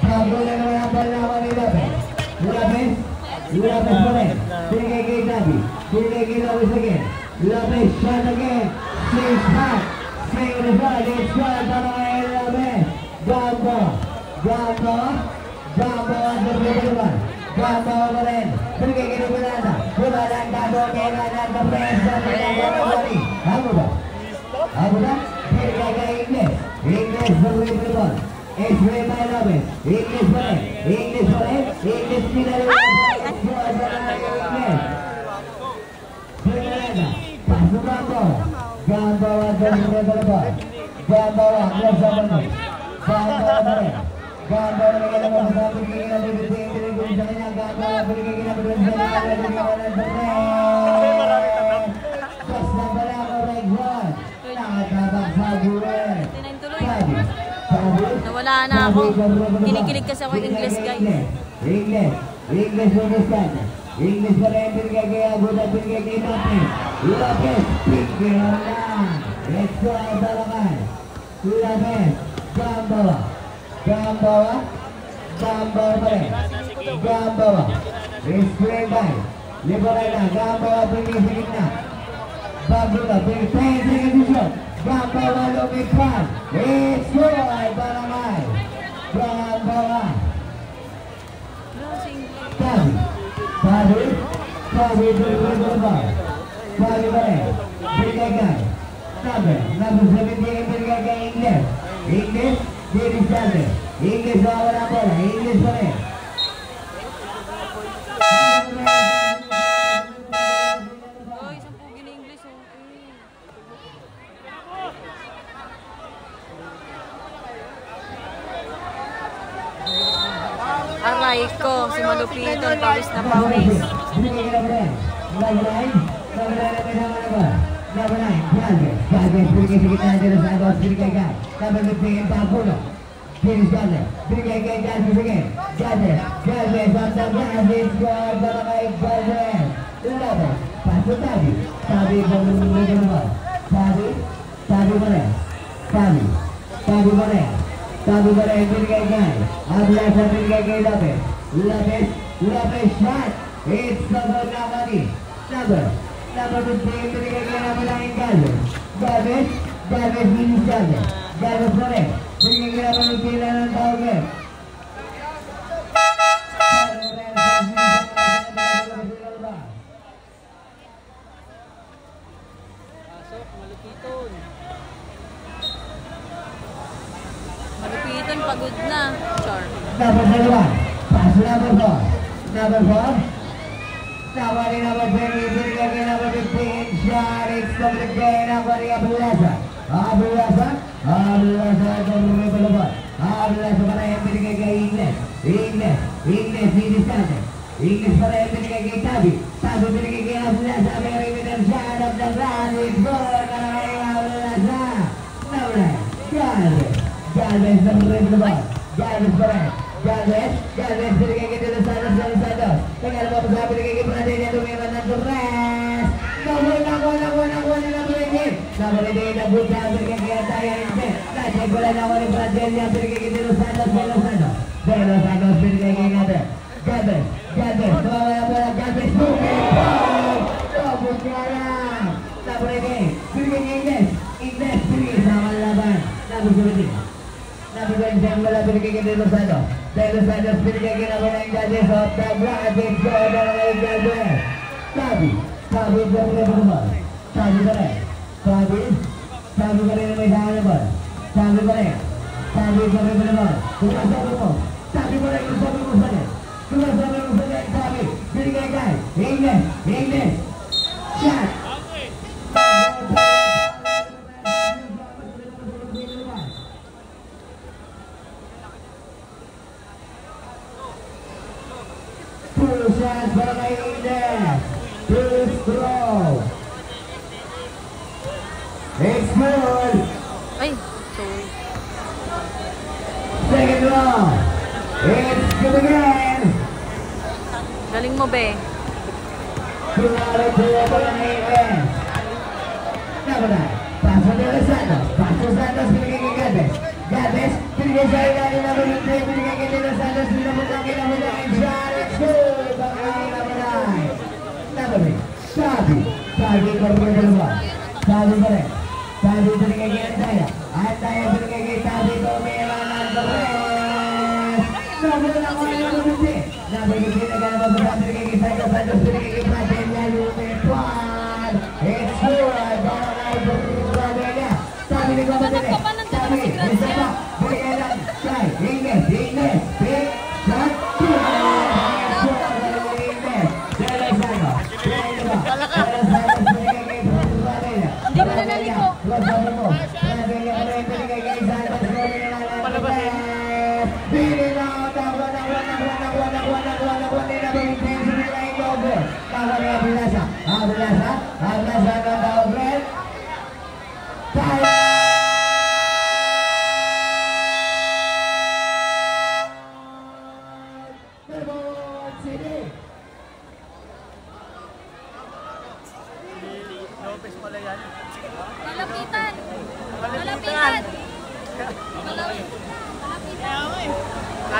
Pablo na naman ang ball na Nawali Lopez. Lopez pa rin. Binigay kay Tabi. Binigay kay Lopez again. Lopez shot again. Six back. Stay with the ball. It's shot para kay Lopez. Gambawa ang naman. Gambawa pa rin. Binigay kay Liborana. Bumalanda doon kay Lananda. Presa kay Nawali. Ako ba? Binigay kay Ingles. Ingles the way for the ball. It's way by Lopez. Ingles pa rin. Ingles pinali. Paso Gambawa doon sa way for the ball. Gambawa pa rin. Gambawa na kaya naman sa pagiging na bibigay sa kanya. Gambawa binigay kinabigay sa kanya. Just na pala ako right one. Nakatabak sa buwan. Nawala na ako. Kinikilig kasi ako yung Ingles guys. Ingles pa rin binigay kay Aguda. Binigay kay Lopez. Pinggir lang. Let's go out talakan. Lopez. Gambawa pa rin. Gambawa. Spray by. Liborana. Gambawa pinggir sa gitna. Baguda. Pinggir 10 seconds shot. Gambawa lumipad. It's good. Barangay. Gambawa. Tabi berubah. Tabi balik. Binigay. Number 17 binigay kay Ingles. Diri sana. Ingles lawan ang bola. Ingles balik. Guys, ang pugi ni Ingles oh. Aray ko, si Malupito, pawis na pawis. Binigay ka na ba? Number 9 na kailangan na ba? Number 9, Galvez. binigay sa gitna dito sa Santos, binigay kay number 15 and Papulo. Finish Gomez, binigay kay Gomez again. Gomez on the ground, it's good para kay Gomez. Gomez, pass to Tabi. Tabi bumulong naman. Tabi mo rin. Tabi mo rin. Binigay kay Ablasa, binigay kay Lopez. Lopez shot. It's number Namani. Number 15, binigay kay Namalangin Gomez. Gomez, finish Gomez. Gomez mo rin. Binigay kay Namalangin Pila ng Tauger. Pasok, malupiton. Malupiton, pagod na. Char. Number 21. Pass to number 4. Number 4. Number 20. Binigay kay number 15. Shot. It's number 10. Number Ablasa. Ablasa, tumulong pa labas. Ablasa pa rin. Binigay kay Ingles. Finish natin. Ingles pa rin. Binigay kay Tabi. Tabi binigay kay Ablasa. Very middle shot of the run. It's good. Para kay Ablasa. Number 9. Galvez na rin labas. Galvez pa rin. Galvez binigay kay De Los Santos. Tingnan mo pa sa binigay kay Pradilla. Tumira ng Torres. Nakuha na binigay. Nabalagay na buta. Binigay kay Ataya Rinse. Nasay ko lang ako ni Pradilla. Binigay kay De Los Santos. De Los Santos binigay kay Galvez. Tumawala Galvez. Tapos nga lang. Nabalagay. Binigay kay Ingles. Binigay sa malaban. Tapos binigay. Wala binigay kay De Los Santos. De Los Santos binigay kay Nabalangin Galvez. Off the ground. It's good na kay Galvez. Tabi naman. Tabi pa rin na may saan naman. Tabi pa rin naman. Kumasabi mo. Tabi pa rin. Tabi. Binigay kay Ingles. Shot. Two shots para kay Ingles. First throw. It's good. Ay, sorry. Second throw. It's good again. Galing mo, be. Kunwari throw para kay Ingles. Number 9. Paso De Los Santos. Binigay kay Galvez. Binigay sa ilalim na binigay. Binigay kay De Los Santos. Binabutang kay Namalangin. Shot. It's good. Para kay number 9. Tabi pa rin. Tabi binigay kay Antaya. Binigay kay Tabi. Tumira ng Torres. Nabigay na gano'n ba? Binigay kay Santos. Binigay kay Pradilla. Lumipad. It's good. Para kay Pradilla. Tabi ni Pradilla. Tabi. Isa pa. Binigay lang. Kay Ingles. Big shot. Hindi mo na naliko.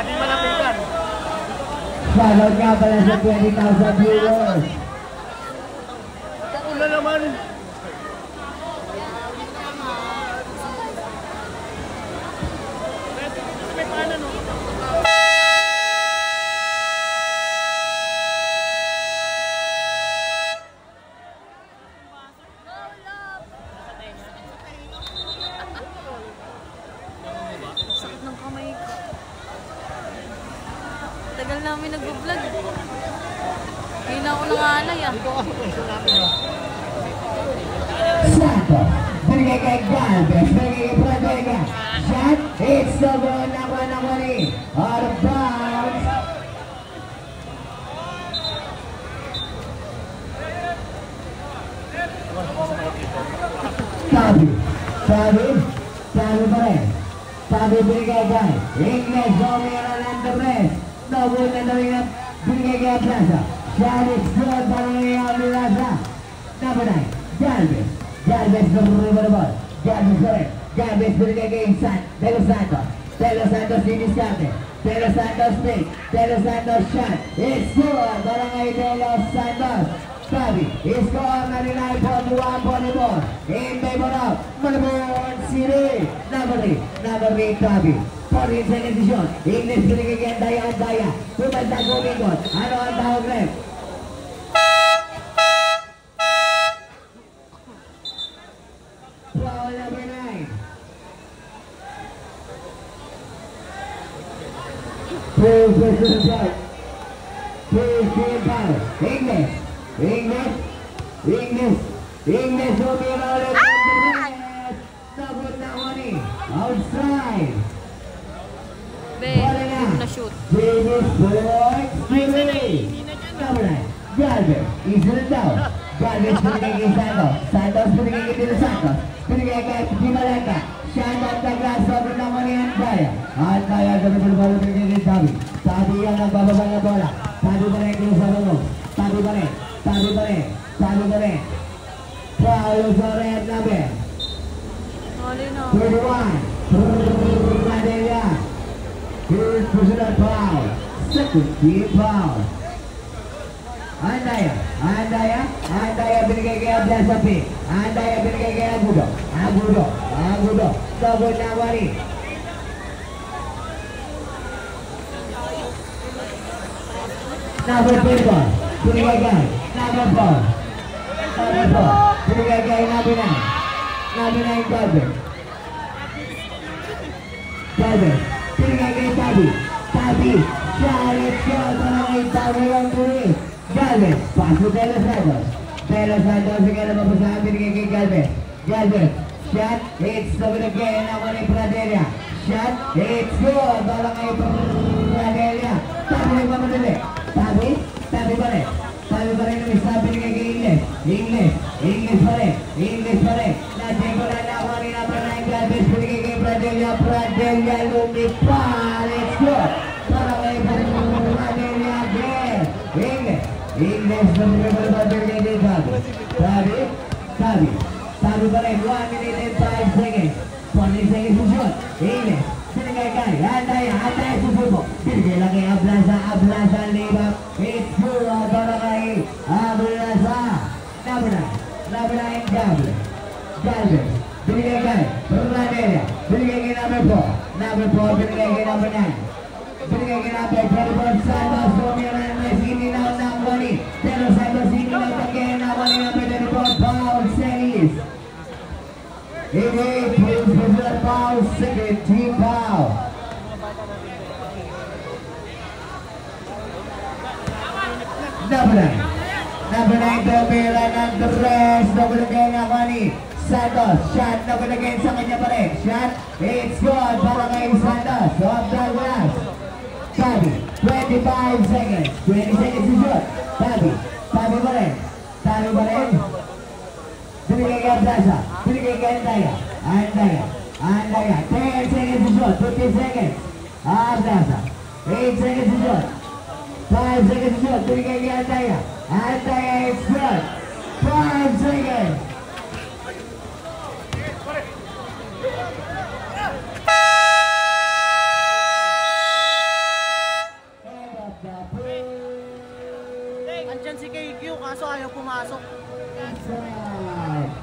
Malapitan. Shoutout nga pala sa 20,000 viewers. Paula naman. May paano no? Sakit ng kamay ko. Tagal namin nag-vlog. Hindi na ako nangalay ah. Santos, binigay kay Galvez, binigay kay Pradilla. Shot, it's the goal. Nakuha ni. Out of bounds. Tabi. Sabi pa rin. Sabi binigay kay Ingles, Romero and the rest. Nabul na rin na binigay kay Plaza. Shanic good para ngayon ni Plaza. Number 9, Galvez. Galvez na ball. Galvez pa rin. Galvez binigay kay De Los Santos. De Los Santos diniscarte. De Los Santos pick. De Los Santos shot. It's good para ngayon De Los Santos. Sabi, score na nila ipon 144 in favor of Malabon City. Number 3, Sabi. 14 seconds to shoot. English binigay kay Andaya. Tumagdag umikot. Ano ang tawag rep? Foul number 9. Full personal shot. Full foul. English umira ulit. Sabot na Oni. Outside. Na shoot. Davis Boyd. Number 9. Galvez. Easy down. Galvez binigay kay Santos. Santos binigay kay De Los Santos. Binigay kay Pimaleta. Shot off the glass. Sabot na Oni Andaya. Andaya double ball binigay kay Sabi. Sabi yan ang bababa ng bola. Sabi pa rin kay Sabong. Sabi pa rin. Foul sa red number 31. Madelia. First personal foul. Second team foul. Andaya binigay kay Abdasa P. Andaya binigay kay Agudo. Sabot na Wari. Number 4. Binigay kay number 4. Binigay kay number 9. Number 9 Galvez. Binigay kay Tabi. Shot para kay Tabi ang turi. Galvez. Pass to De Los Santos. De Los Santos bigay na mapasahan. Binigay kay Galvez. Shot. It's double again. Ako ni Pradelia. Shot. It's good. Para kay Pradelia. Tabi nagmamadali. Tabi pa rin ang isa binigay kay English pa rin. Natin ko na nakuha ni number 9 Galvez binigay kay Pradelia lumipad. It's good. Para kay Pradelia again. English na binigay kay Sabi pa rin. 1 minute and 5 seconds. 20 seconds to shoot. English. Binigay kay Andaya susubo. Binigay lang kay Ablasa libak. It's good para kay Ablasa. Number 9 Galvez. Binigay kay Pradelia. Binigay kay number 4. Number 4 binigay kay number 9. Binigay kay number 24 Santos. Romero and Messi ninaw ng Wani. Pero Santos ninaw again ng Wani number 24 foul series. Foul, second team foul. Number 9 Romero and the rest. Double again ang Wani. Santos, shot double again sa kanya pa rin. Shot, it's good para kay Santos. Off the glass. Tabi, 25 seconds. 20 seconds to shoot. Tabi pa rin. Binigay kay Abdasa. Binigay kay Andaya. 10 seconds to shoot. 15 seconds. Abdasa. 8 seconds to shoot. 5 seconds to shoot. Binigay kay Andaya. It's good. 5 seconds. Andyan si KQ kaso ayaw pumasok. It's very nice.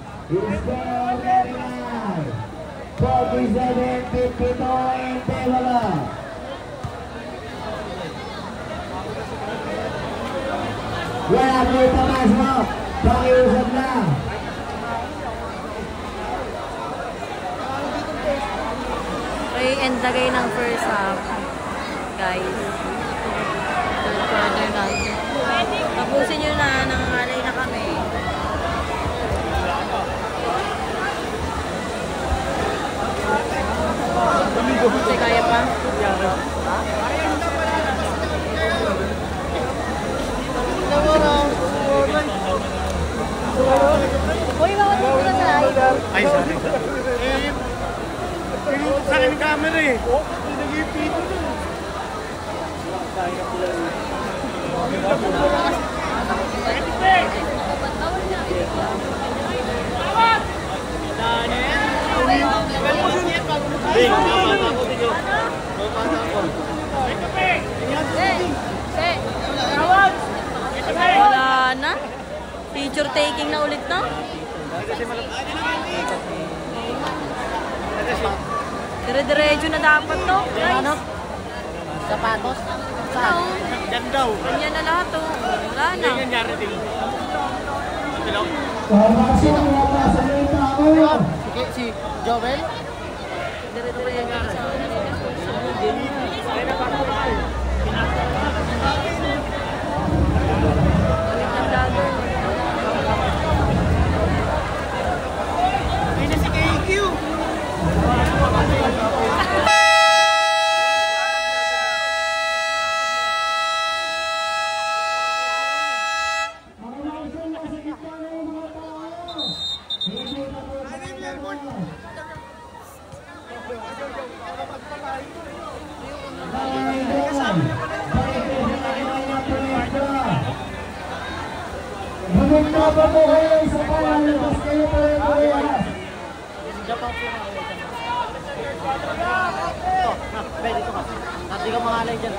47-52 in favor. Wala po pumasok. Pakiusap lang. Okay, end lagay ng first half. Guys. Third quarter na. Tapusin nyo na, nangangalay na kami. Kasi kaya pa? Uy, bawal mo na sa live. Ay, sorry. ng camera eh. Oh, nag-ipito dun. Wala na. Picture taking na ulit na. Dire-diretso na dapat to, guys. Sapatos? Saan? Yan daw. Ganyan na lahat to. Wala na. Yan nangyari din. Formasyon na nasa may tao. Si Joel? Dire-diretso na sa Ay na si KQ. Bumigta pa po kayo sa palalabas kayo po rin po yan. Dito ka. Hindi ka mangalay dyan.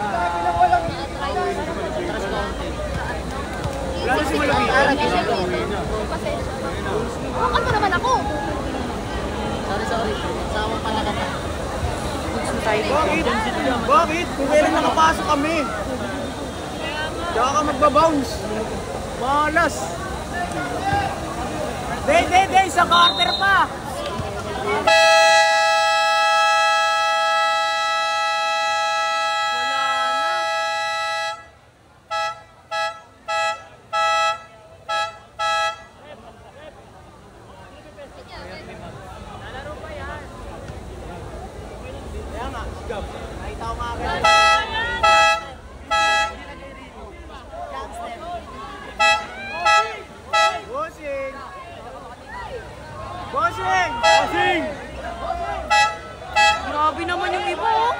Ano naman ako? Sorry. Sama pala ka. Bakit? Kung kailan nakapasok kami. Tsaka ka magbabounce. Malas. Day, sa quarter pa. Bossing! Grabe naman yung iba, oh.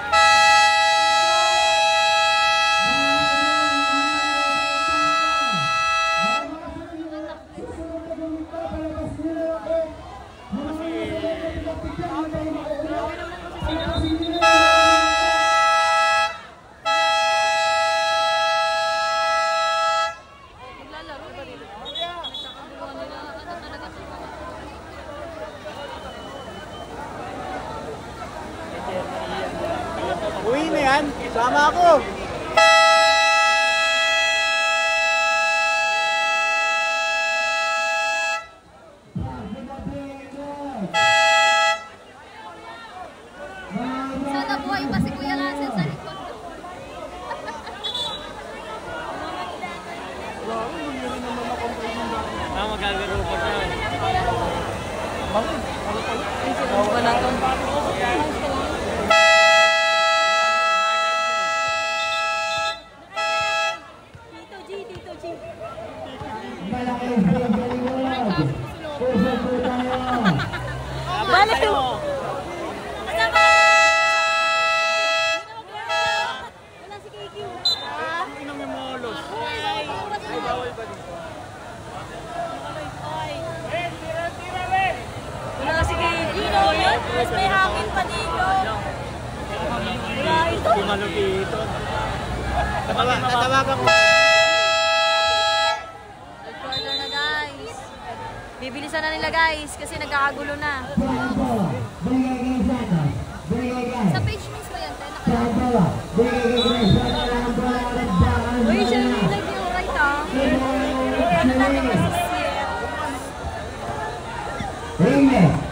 Uwi na yan. Sama ako. Sana buhay pa si Kuya Russell sa likod. Magagaro pa siya. Wala na to. Tito G. Malaking pagkaliwag. Puso po tayo. Balik mo. Wala si KQ. Inong yung molos. Wala si KG, no? Mas may hangin pa dito. Wala ito. Tatawagan ko. Third quarter na, guys. Bibilisan na nila, guys, kasi nagkakagulo na. Sa page mismo yan, Uy, siya yung ilag yung right, ah.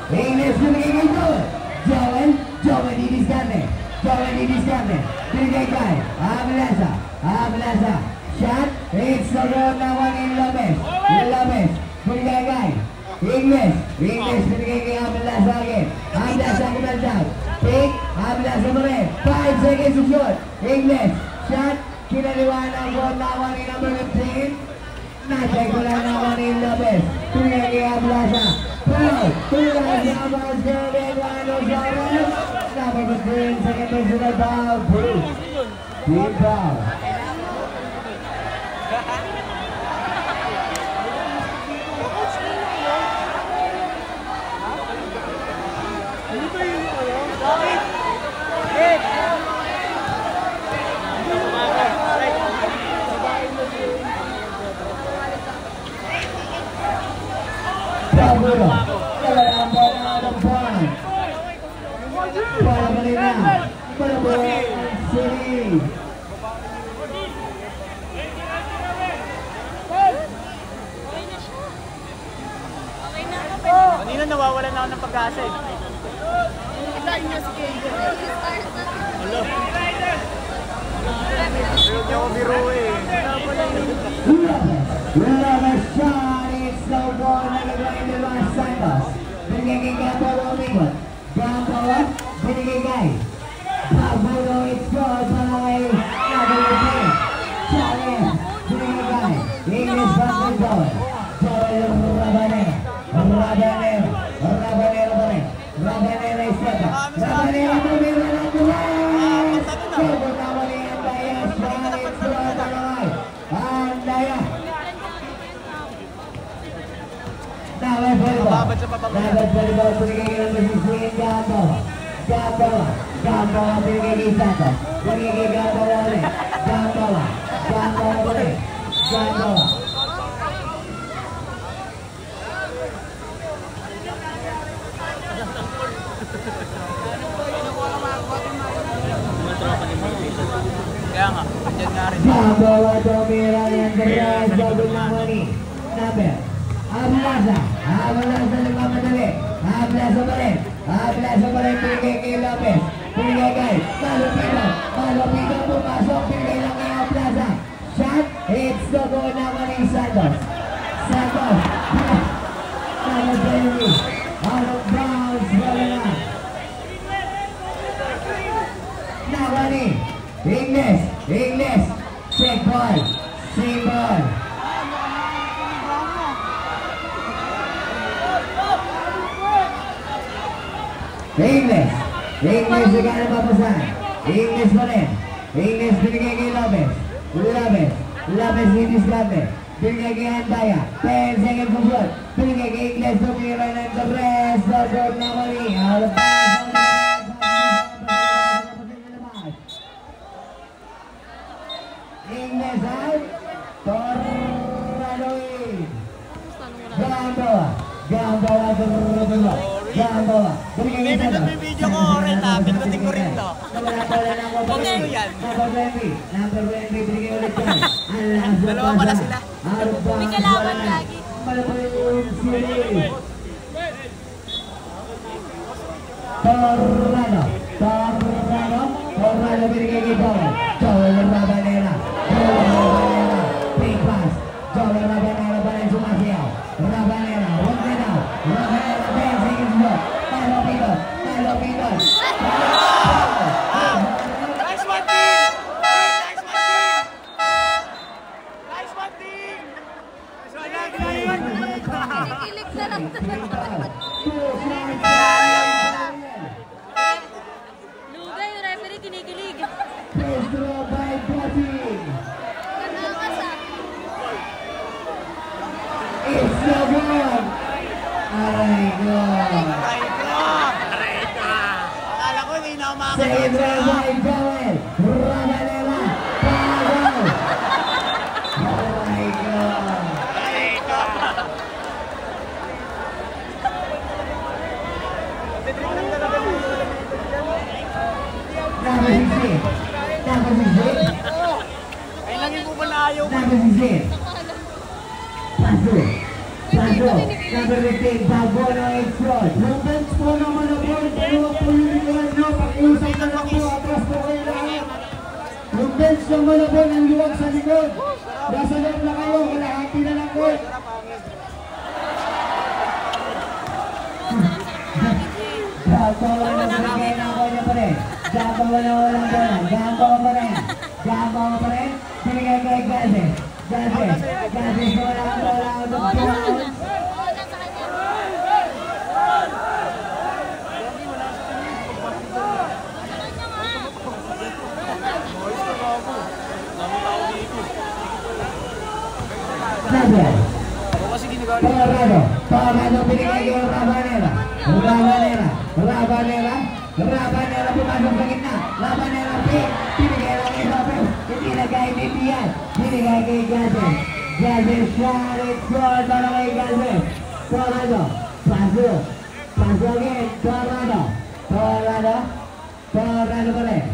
Ingles binigay Joel. Joel didiskarte. Binigay kay Ablasa. Shot. It's the goal na Juanin Lopez. Binigay kay Ingles binigay kay Ablasa again. Ablasa kumaldaw. Pick. Ablasa mo rin. 5 seconds to shoot. Ingles. Shot. Kinaliwan ang goal na Juanin number 15. Natay ko lang na Juanin Lopez. Binigay kay Ablasa. Tulad si Abbas Gerdeg Lano Suarez. Dapat good green, second personal foul, blue. Team foul. Kanina nawawalan na ako ng pag-asa eh. Hello. Pero di ako biro eh. Wala shot, it's no ball, nagagawa ni Los Santos. Binigay kay Gamboa umingot. Gamboa, binigay kay Bagulo, it's goal by Nagalapi. Challenge, binigay kay English basketball. Joel Rabanera pa rin. Rabanera is better. Rabanera tumira ng Duez. Sobo na wali ang Dayas. It's goal by Andaya. Dapat volleyball, binigay ng Mrs. Gamboa, binigay kay Santos, binigay kay Gamboa ulit, Gamboa ulit, Gamboa. Kaya nga, dyan nga rin. Gamboa, tumira ni Andres, double na mali, number. Ablaza nagmamadali. Ablaza pa rin, pinigay kay Lopez. Pinigay kay Malupino pumasok, pinigay lang kay Ablaza. Shot, it's the goal naman ni Santos. Santos Jeremy, out of bounds, wala na. Nabani, Ingles, check ball, same ball. Ingles na ka napapasan. Ingles pa rin. Ingles binigay kay Lopez. Lopez diniscarte. Binigay kay Andaya. 10 seconds to shoot. Binigay kay Ingles. Tumira ng the rest. The goal na mali. Out of bounds. Ingles out. Tornado in. Gamboa. Hindi, nagbibideo ko rin ha. Pinutin ko rin to. Okay ko yan. Number 20, binigay ulit yan. Dalawa pala sila. May kalaban lagi. Tornado binigay kay Joel Rabanera. Big pass. Joel Rabanera pa rin sumasayaw. Rabanera, huwag na daw. Rabanera, 10 seconds mo. Malupito. Nice one, team! Nice one, team! Kilig na lang. Lugay, yung referee kinikilig. First draw by Bossing. It's so good! Aray ko! Akala ko hindi na umakit. Second draw by Joel Rabanera. Pagod! Aray ko! Number 16. Ay, lagi ko ba na ayaw ko? Number 16. Paso. Number 15. Bagono explode. Yung bench po naman na po. Dalawa po yung liwanag nyo. Pakiusap na lang po. Atras po kayo lahat. Yung bench naman na po ng luwag sa likod. Nasa loob na kayo. Kalahati na lang po. Gamboa na binigay ng kanya pa rin. Gamboa na walang dolan. Gamboa pa rin. Binigay kay Gazes. Gazes wala ang bola. Out of bounds. Laban. Tornado binigay kay Rabanera. Rabanera pumasok sa gitna. Rabanera binigay lang kay Lopez. Hindi na kay Nindian. Binigay kay Gazet. Gazet shot. It's good para kay Gazet. Tornado. Paso again. Tornado pa rin.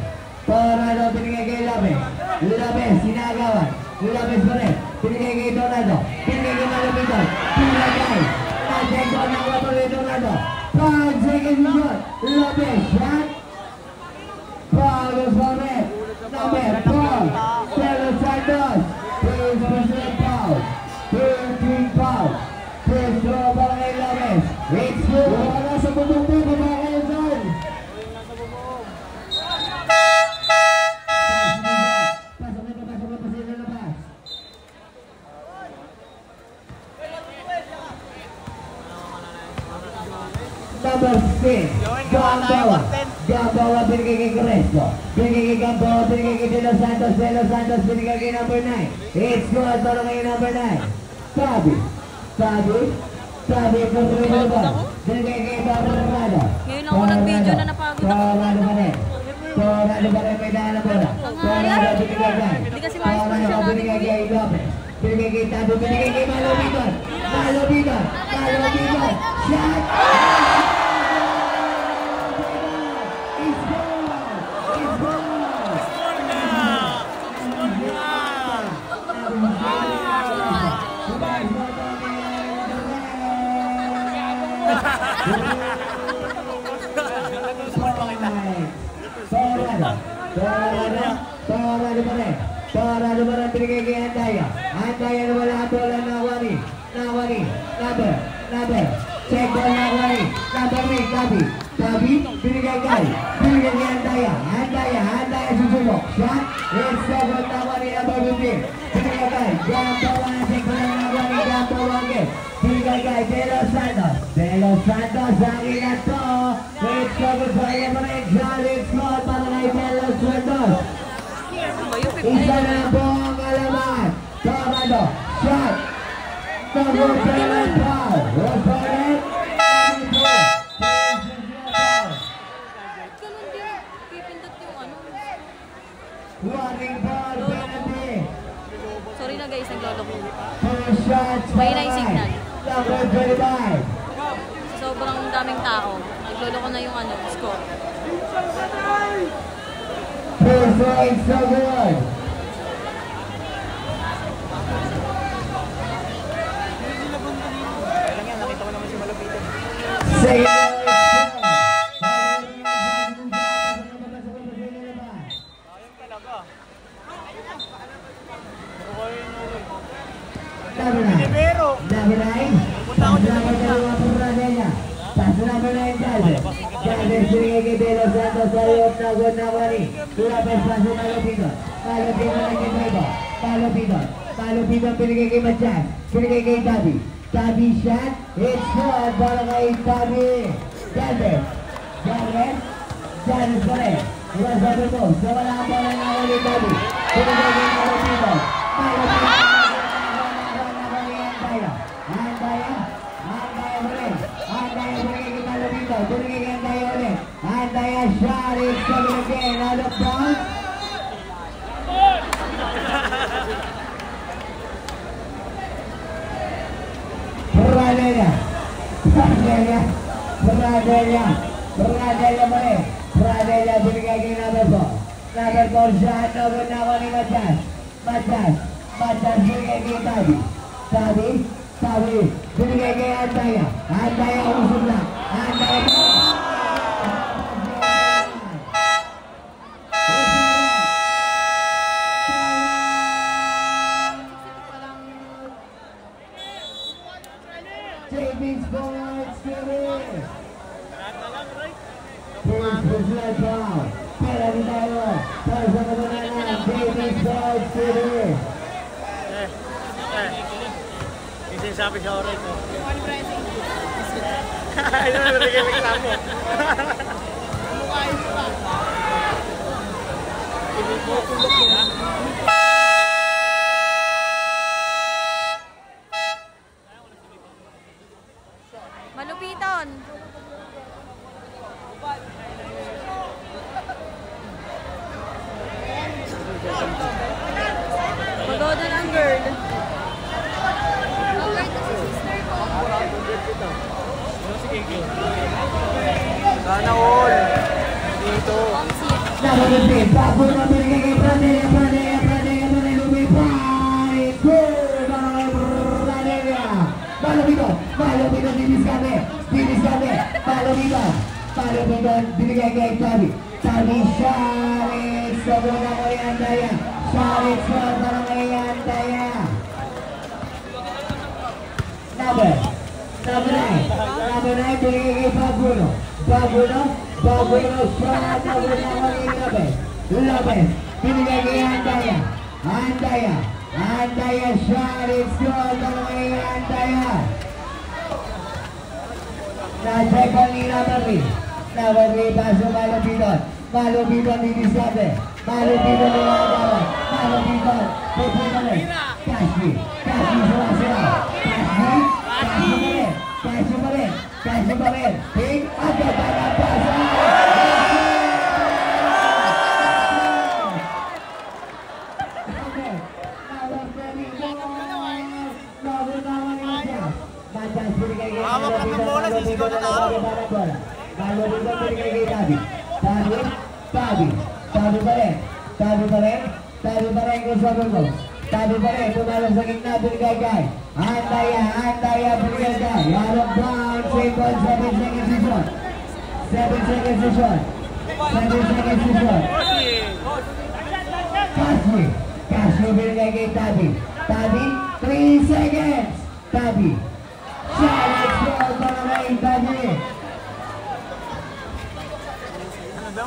Tornado binigay kay Lopez. Lopez sinagawan. Lopez pa rin. Binigay kay Tornado. Binigay kay Malupiton. Binigay. Najay ko na ako rin Tornado. 5 seconds shot. Lopez shot. Paul Suarez. Number 4. Pedro Santos. Pedro Paul. Pedro Paul. Pedro para kay Lopez. It's good. Wala sa bubong po mga kainsan. Number 6, Gamboa binigay kay Crespo. Binigay kay Gamboa, binigay kay De Los Santos binigay kay number 9. It's good para kay number 9. Sabi, binigay kay Tornado. Ngayon ako nag-video na napagod ako. Tornado pa rin may daan na bola. Tornado binigay kay. Hindi kasi maayos pa siya Tornado binigay kay Lopez. Binigay kay Tabi, binigay kay Malupiton. Shot! Tornado pa rin binigay kay Andaya. Andaya na wala ang bola na Nawani. Number. Check ball na Nawani. Number 8, Tabi binigay kay Andaya susubok. Shot. It's over Nawani number 15. Binigay kay Gamboa na check ball na Nawani. Gamboa again. Binigay kay De Los Santos ang inato. It's over pa rin pa rin. It's good para kay De Los Santos. Isa na po ang alaman. Tornado. Shot. Number 7 foul. Rosaret. Pipindot yung ano. Warning ball. Penalty. Sorry na guys, naglolo ko. First shots. Mahina yung signal. Number 25. Sobrang daming tao. Naglolo ko na yung ano, score. First line, so good. Second number 9. Paso number 9, Galvez binigay kay De Los Santos sa loob na gol na Nawani. Lopez paso Malupiton na kay Nuevo. Malupiton binigay kay Matias. Binigay kay Tabi shot. It's good para kay Tabi. Galvez pa rin. Wala sa bebo. So wala ang bola na Nawani Tabi. Binigay kay Malupiton. Andaya shot is coming again out of bounds. Pradella binigay kay number 4. Number 4 shot na ganawa ni Matias binigay kay Tabi binigay kay Andaya usog lang. Sabi siya oray ko. Ayun na, nabigay reklamo. Mukha yun pa. dito. Number 15, bago na binigay kay Pradilla, lumipay! Good! Mga Pradilla! Malupito, diniscarte, malupito, binigay kay Tabi, Shalit, sobrang ako kay Andaya, Shalit, sobrang kay Andaya. Number 9, binigay kay Baguno, shot, sobrang ako kay Lopez, binigay kay Andaya, Shalit, sobrang kay Andaya. Nasa kanina number 3, paso Malupito, diniscarte, Malupito nilagawan, pupunta rin, Kashi sumasiraw, Kashi pa rin, Ping, agad ang paso! Hawak lang ng bola, sisigaw na tao. Malupito, binigay kay Tabi pa rin kung sabi mo. Tabi pa rin, tumalong sa gitna, binigay kay Andaya, binigay kay Yarok Brown, 7 seconds to shot. 7 seconds to shot. Kashi binigay kay Tabi, 3 seconds. Tabi, Shalit, shot para kay Tabi.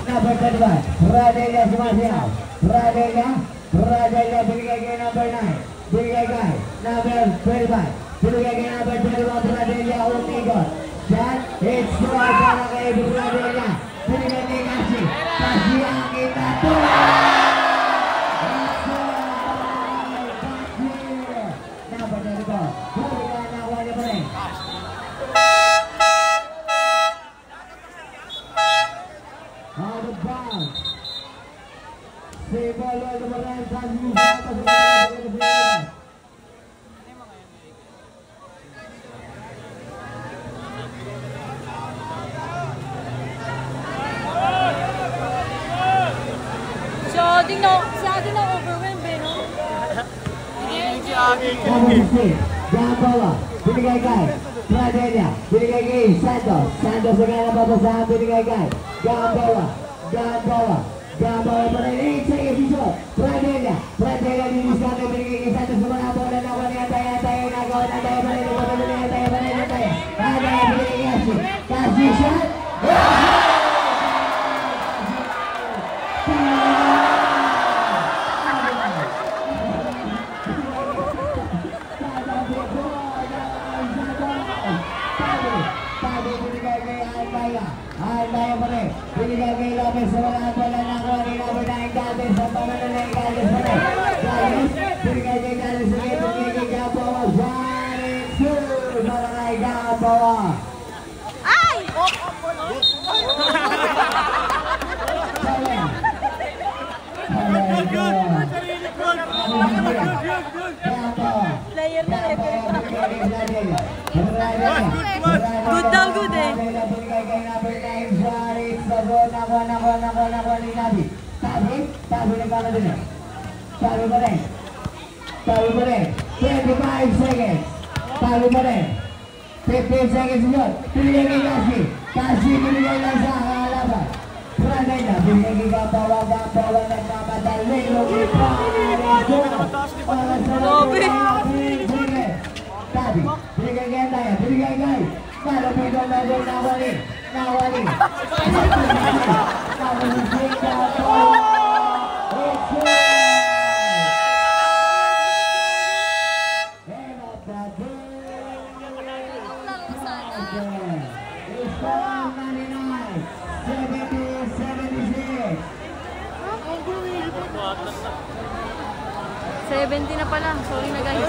Number 31, Pradilla sumasayaw. Pradilla binigay kay number 9. Binigay kay number 25. Binigay kay number 21, Pradilla umigot. Shot, it's score para kay Pradilla. Binigay kay Kashi ang itato. Number 34, Pradilla nakuha niya pa rin. Out of bounds. Si Bolo Dumaran sa Si ating na overwhelmed eh, no? Gamboa, binigay kay Pradilla, binigay kay Santos sa kanya papasahan, binigay kay Gamboa pa rin, 8 seconds to shot. Pradilla diniscarte, binigay kay Santos sa mga bola na wala Andaya, nagawa na Andaya pa rin, Andaya binigay kay Kashi shot. Andaya pa rin, binigay kay Lopez sa mga bola na kuha ni number 9, Galvez, sa pamanan ng Galvez pa rin. Galvez, binigay kay Galvez, binigay kay Gamboa, 1-2 para kay Gamboa. Ay! Player na eh. Good daw, good eh. Tabi nagkano din eh. Tabi pa rin. 25 seconds. Tabi pa rin. 15 seconds yun. Pinigay kay Kashi pinigay lang sa kalaban. Pradilla, binigay kay Gamboa nagmamadali. Tabi, binigay kay Andaya, binigay kay Malupito nawali. $70 na pala. Sorry na guys.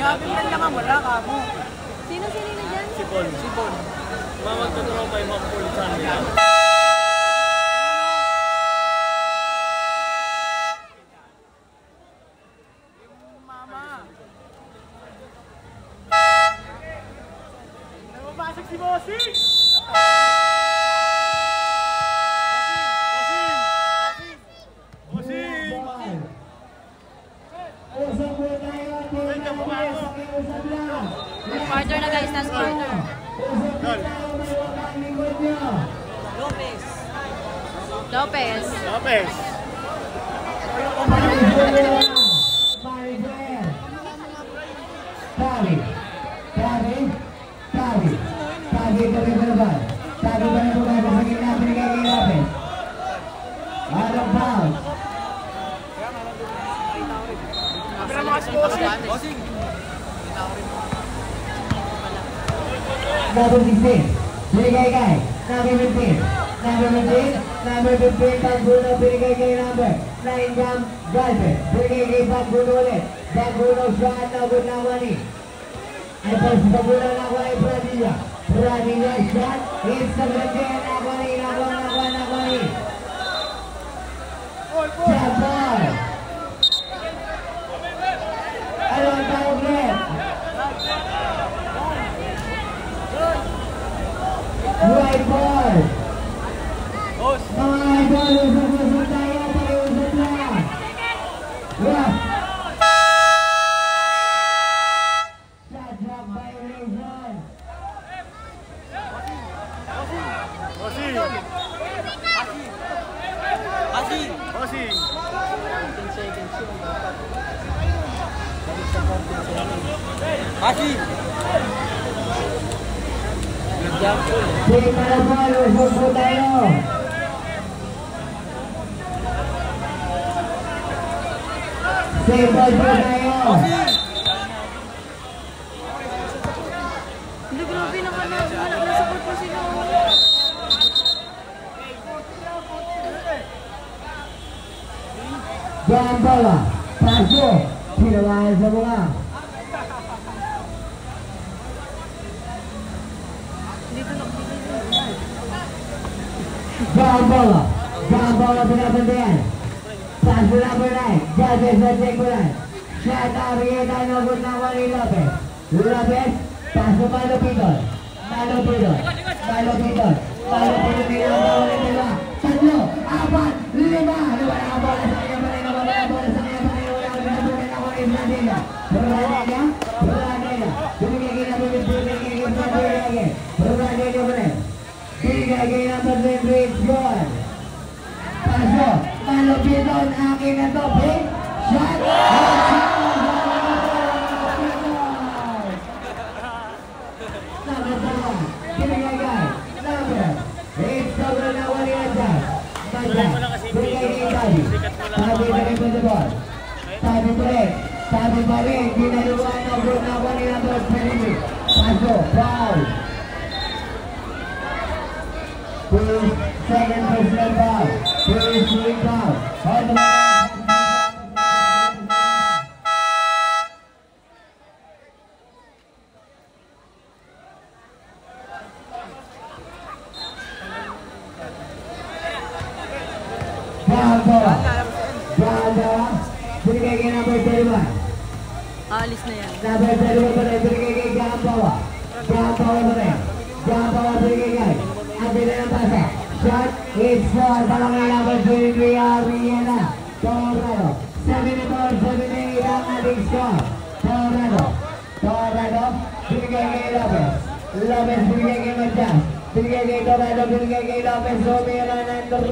Grabe yan naman, wala ka mo. Sino na dyan? Si Paul. Mamagtatropa yung mga pulisan nila. Napapasok si Bossing! Quarter na guys, last quarter. Lopez. Number 16, binigay kay number 15, number 15, Bagbuno, binigay kay number 9, Jam Galvez, binigay kay Bagbuno ulit, Bagbuno shot, number 1. Ay po, sa Bagbuno nakuha ay Pradilla shot, it's the Grandian, nakuha ni. Jam ball. Ano ang tawag rin? Right ball. Mga idol, usap tayo, pag-iusap lang. Shot drop violation. Sige para ball, usap tayo. Sige ball po tayo. Hindi, grabe naman na. Nag-support po sila. Gambala, paso, pinawahan sa mga. Gambala pinapantayan. Paso number 9, Galvez na Jekulan. Shot Arrieta, nabot ng Wally Lopez. Lopez, paso Malupitol. Nilambaw ulit nila. 3, 4, 5. Wala ang bola sa kanya pa rin. Wala ang Bradilla. Binigay kay number 23, John. Paso, Malupitol, akin na to. Big shot. Number 1, binigay kay number 8, sobrang nawali na dyan. Binigay kay Tabi. Tabi na rin po sa ball. Tabi pa rin. Ginaluan na bro na wali na to. Paso, foul. Second personal foul. First swing foul. Gambala. Binigay kay number 31. Alis na yan. Number 31 pa rin. Binigay kay Gambala pa rin. Gambala binigay kay. Ang binigay ng pasa. Shot, it's for Palangay number 23, Ariana Torrado. 74-78 ang ating score. Torrado, binigay kay Lopez. Binigay kay Matias. Binigay kay Torrado, binigay kay Lopez. Sumira ng 3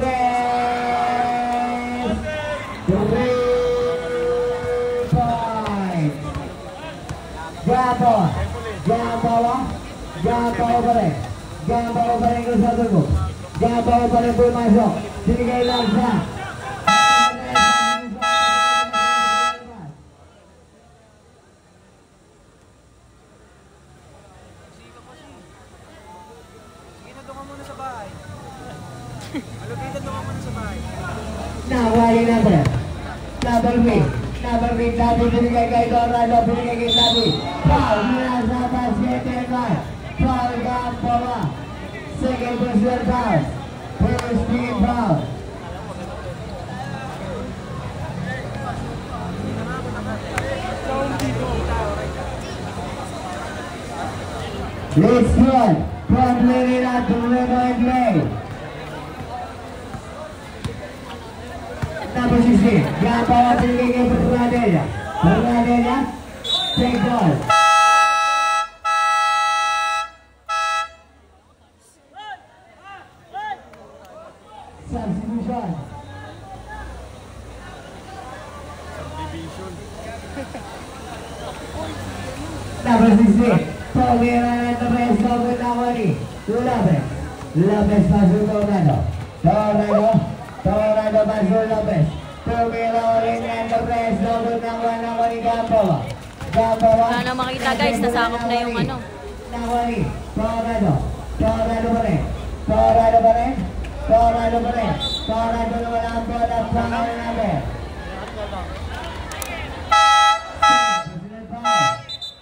points. Gambala pa rin kung sa tubo. Gambala pa rin pumasok. Binigay lang sa Nawali number 3, Tabi, binigay kay Dorado, binigay kay Tabi. Foul mula sa basket and one. Foul Gampawa. Second personal foul. First team foul. Let's go. From Lorena to Leno and play. Number 16. Gampawa, binigay kay Bernadella. Bernadella. Take ball. Substitution. Number 16. Pawira na Torres, Lopez Nawani. Lopez. Lopez pasok Tornado. Tornado pasok Lopez. Pawira ulit na Torres, Lopez Nawani Gampawa. Wala na makita guys, nasakop na yung ano. Nawani. Tornado pa rin. Tornado na wala ang bola. Foul number.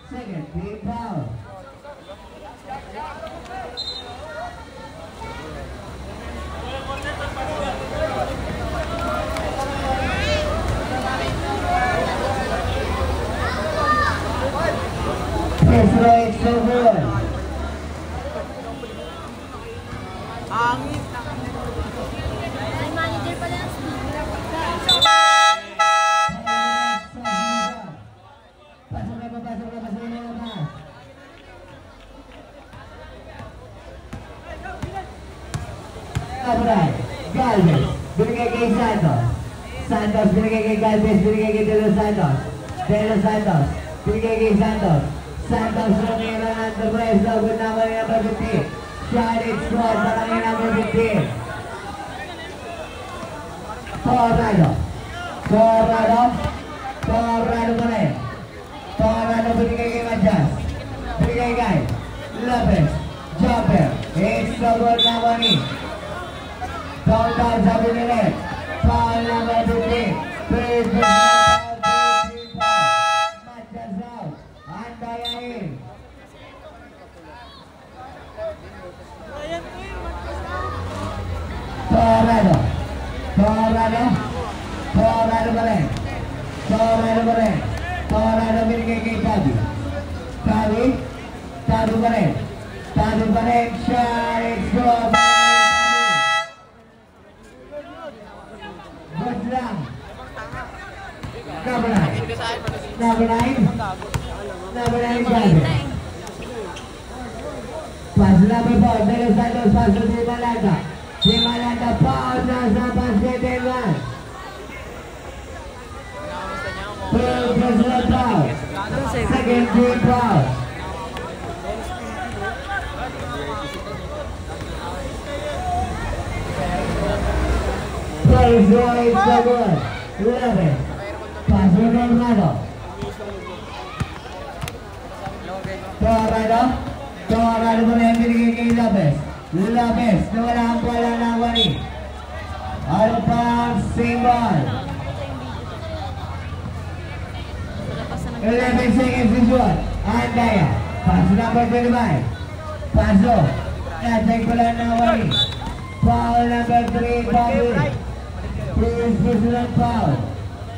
Second team foul. It's so good. Ay, manager pala yan. Galvez, binigay kay Santos. Santos, binigay kay Galvez, binigay kay De Los Santos. De Los Santos, binigay kay Santos. Santos, Romero, Andres, Logan naman yung number 15. Charlotte squad, parang yung number 15. Tornado pa rin. Tornado, binigay kay Matias. Binigay kay Lopez. Jumper, it's the ball naman ni. Countdown sa binili. Foul number 15. First foul. Matias out. Andayain. Tornado pa rin. Tornado binigay kay Tabi. Tabi pa rin. Shot, it's good. Good lang. Number 9. Gabi. Pass number 4. De Los Santos, pass to Di Malata. Di Malata, foul na sa basket and one. Third personal foul. Second team foul. Plays right so good. 11. Pass to Tornado. Tornado mo na yung binigay kay Lopez. Lopez, nawala ang bola ng Wani. Out of bounds, same ball. 11 seconds to shoot. Andaya. Pass number 25. Paso. Nasa'y bola ng Wani. Foul number 3, Bobby. First personal foul.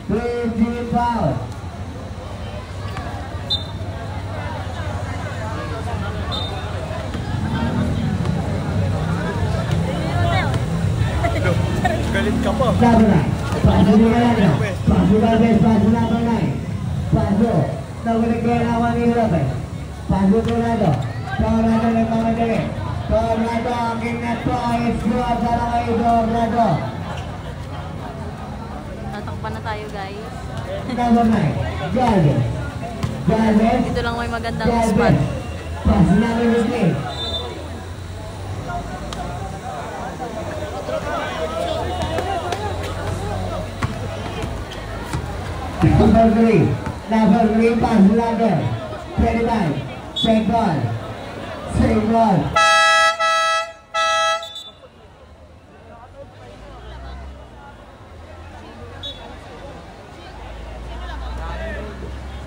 First team foul. Galit ka pa. Number 9. Paso ni Galano. Paso Galvez. Paso number 9. Paso. Nagulagay na Wani Lopez. Paso Tornado. Tornado nagmamadali. Tornado ang kinat po. It's good para kay Tornado. Tatakpan na tayo guys. Number 9. Galvez. Dito lang may magandang spot. Paso number 15. Number 3, pass number 25, take ball, save ball.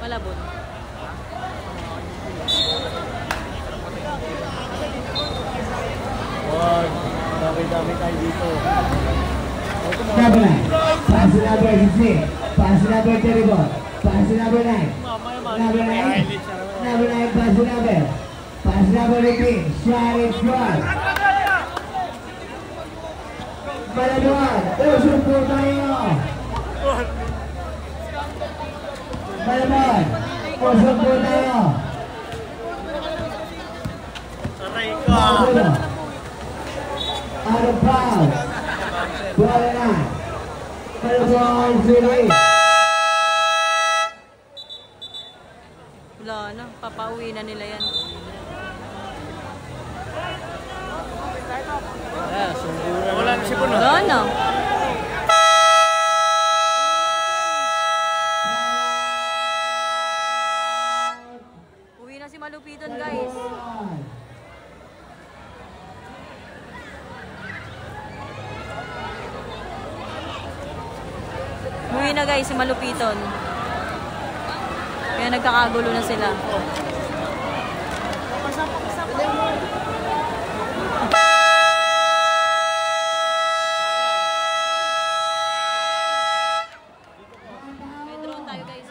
Malabon. Wag. Dami-dami tayo dito. Number 9. Pass to number 16. Pass to number 34. Pass to number 9. Number 9. Number 9. Pass to number. Pass to number 18. Shot is good. Malabuan. Usok po tayo. Malabuan. Usok po tayo. Aray ka. Out of bounds. Ball and out. Malabuan City. Wala na, papauwi na nila yan. Wala na si Puno. Wala na. Uwi na si Malupiton, guys. Uwi na, guys, si Malupiton. Kaya nagkakagulo na sila. May drone tayo, guys.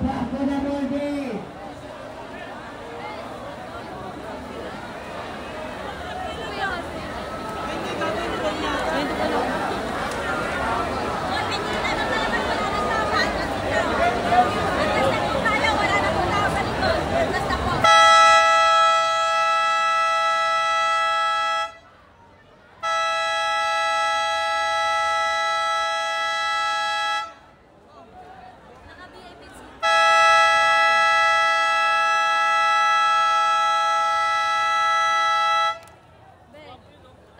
Back to number 8.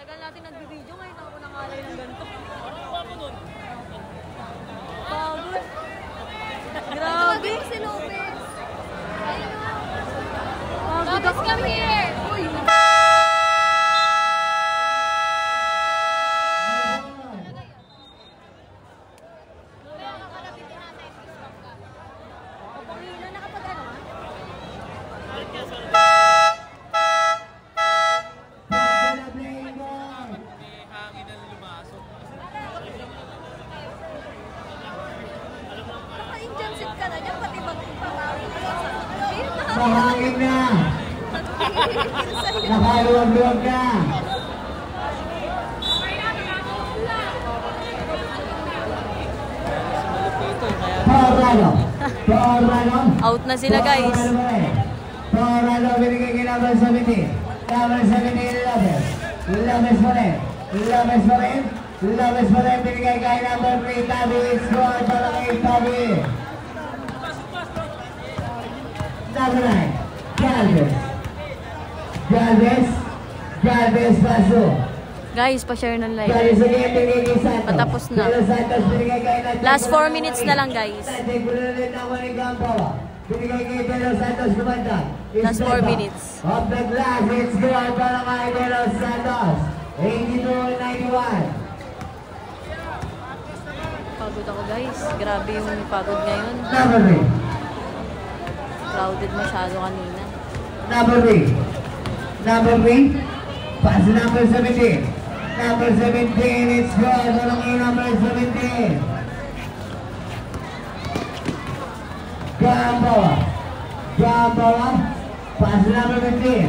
Tagal natin nagbibideo, ngayon ako nangalay ng ganito. Pagod. Grabe. Si Lopez. Pagod Lopez, come here. Uy. Naka-Indian seat ka na dyan, pati magpapawin ka. Mahangin na. Nakaluwag-luwag na. Torrado. Torrado. Out na sila, guys. Torrado binigay kay number 17. Number 17, Lopez. Lopez pa rin. Lopez pa rin. Lopez pa rin binigay kay number 3. Tabi. Score para kay Tabi. Number 9. Galvez. Galvez. Galvez paso. Guys, pa-share ng live. Galvez again binigay kay Santos. Patapos na. Pero Santos binigay kay Nacho. Last 4 minutes na lang, guys. Binigay kay Pedro Santos kumanda. Last 4 minutes. Off the glass, it's good para kay Pedro Santos. 82-91. Pagod ako, guys. Grabe yung pagod ngayon. Number 3. Crowded masyado kanina. Number 3. Number 3. Pass to number 17. Number 17, it's good para kay number 17. Gamboa. Gamboa. Pass to number 15.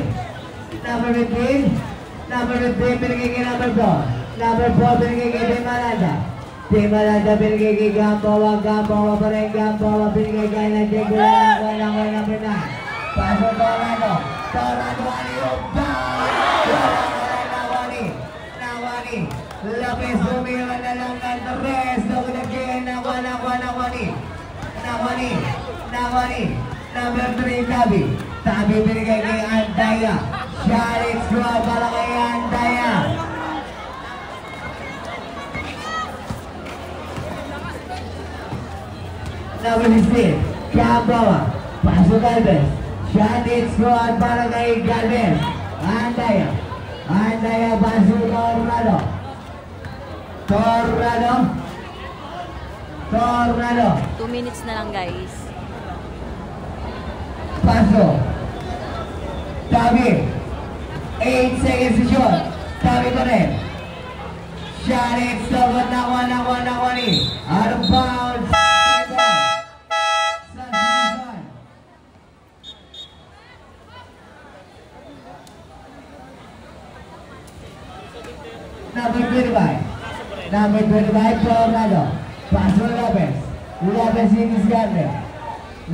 Number 15. Number 15, binigay kay number 4. Number 4, binigay kay Di Malanda. Di Malanda, binigay kay Gamboa. Gamboa pa rin. Gamboa, binigay kay Nadegula. Number 9. Pass to Torrado. Torrado, aliyop down. Nawani. Nawani. Lopez, bumira na lang ng Torres. Look again. Nawani. Nawani. Nawani. Number 3, Tabi. Tabi binigay kay Andaya. Shot, it's good para kay Andaya. Number 16, Kambawa. Paso Galvez. Shot, it's good para kay Galvez. Andaya. Andaya, paso Tornado. Tornado. Tornado. 2 minutes na lang, guys. Paso. Tabi. 8 seconds to shoot. Tabi pa rin. Shot, it's good. Nakuha ni. Out of bounds. Number 25. Number 25, Tornado. Paso Lopez. Lopez in his garden.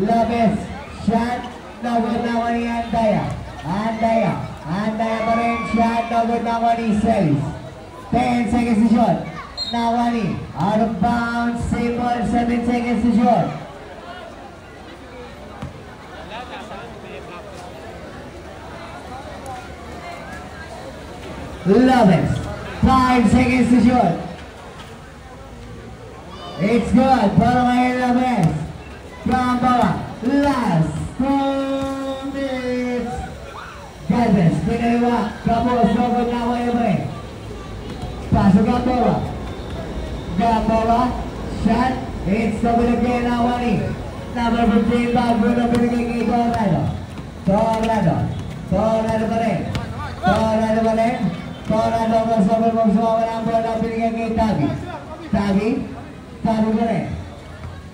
Lopez. Shot. Nakuha ni Andaya. Andaya pa rin. Shot. Nakuha ni Celis. 10 seconds to shoot. Nakuha ni. Out of bounds. Same ball. 7 seconds to shoot. Lopez. 5 seconds to shoot. It's good. Para kay Lopez. Kambawa. Last 2 minutes. Galvez. Pinaliwa. Kapos. Sogod na ako yung break. Paso Kambawa. Kambawa. Shot. It's sogod again na Wani. Number 15. Bago na binigay kay Tornado. Tornado. Tornado pa rin. Tornado pa rin. Tornado pa sobrang magsuwa ng bola binigay kay Tabi. Tabi. Tabi pa rin.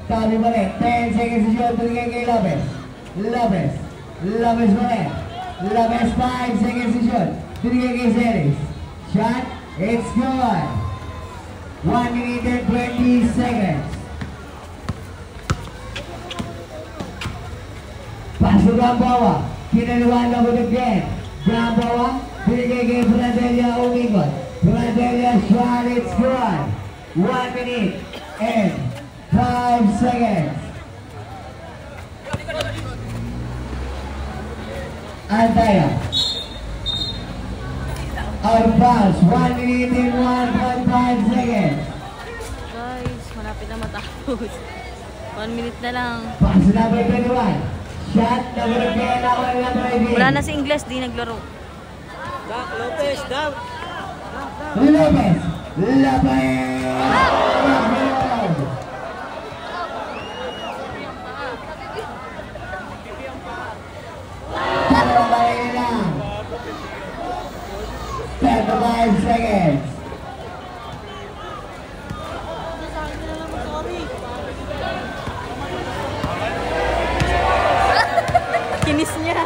Tabi pa rin. 10 seconds to shoot binigay kay Lopez. Lopez. Lopez pa rin. Lopez 5 seconds to shoot binigay kay Celis. Shot. It's good. 1 minute and 20 seconds. Paso Gambawa. Kinaluan na mo again. Gambawa. Binigay kay Bradelia Umingot. Bradelia shot, it's good. 1 minute and 5 seconds. Andaya. Out of bounds. 1 minute and 1.5 seconds. Guys, malapit na matapos. 1 minute na lang. Pass number 21. Shot number 10 ako ng number 18. Wala na si Ingles, di naglaro. Dak, Lopez, Dak. Lopez. Lopez. Dalawang balik lang. 35 seconds. Kinis niya.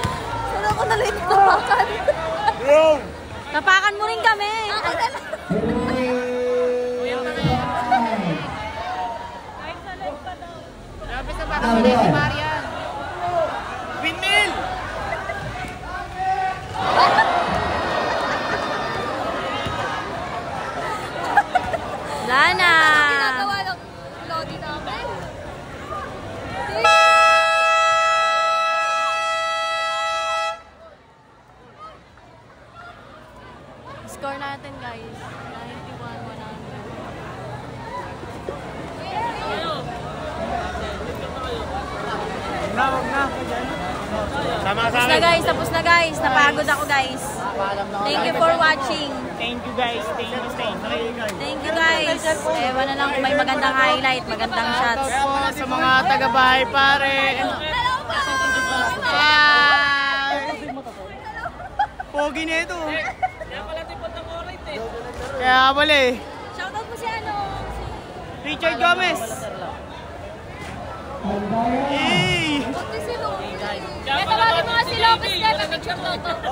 Saan ako nalit tapakan? Tapakan mo rin kami. Windmill! Lana. Ginagawa ng Lodi namin. Score natin, guys. 91-100. Wag na. Sama sa Tapos na, guys. Tapos na, guys. Napagod ako, guys. Thank you for watching. Thank you guys. Thank you. Thank you, guys. Ewan na lang kung may magandang highlight, magandang shots. Kaya po sa mga taga-bahay pare. Pogi na ito. Kaya pala eh. Shoutout mo si ano? Richard Gomez. Yay! Si Lopez. Kaya tawagin mo nga si Lopez ka. Picture to.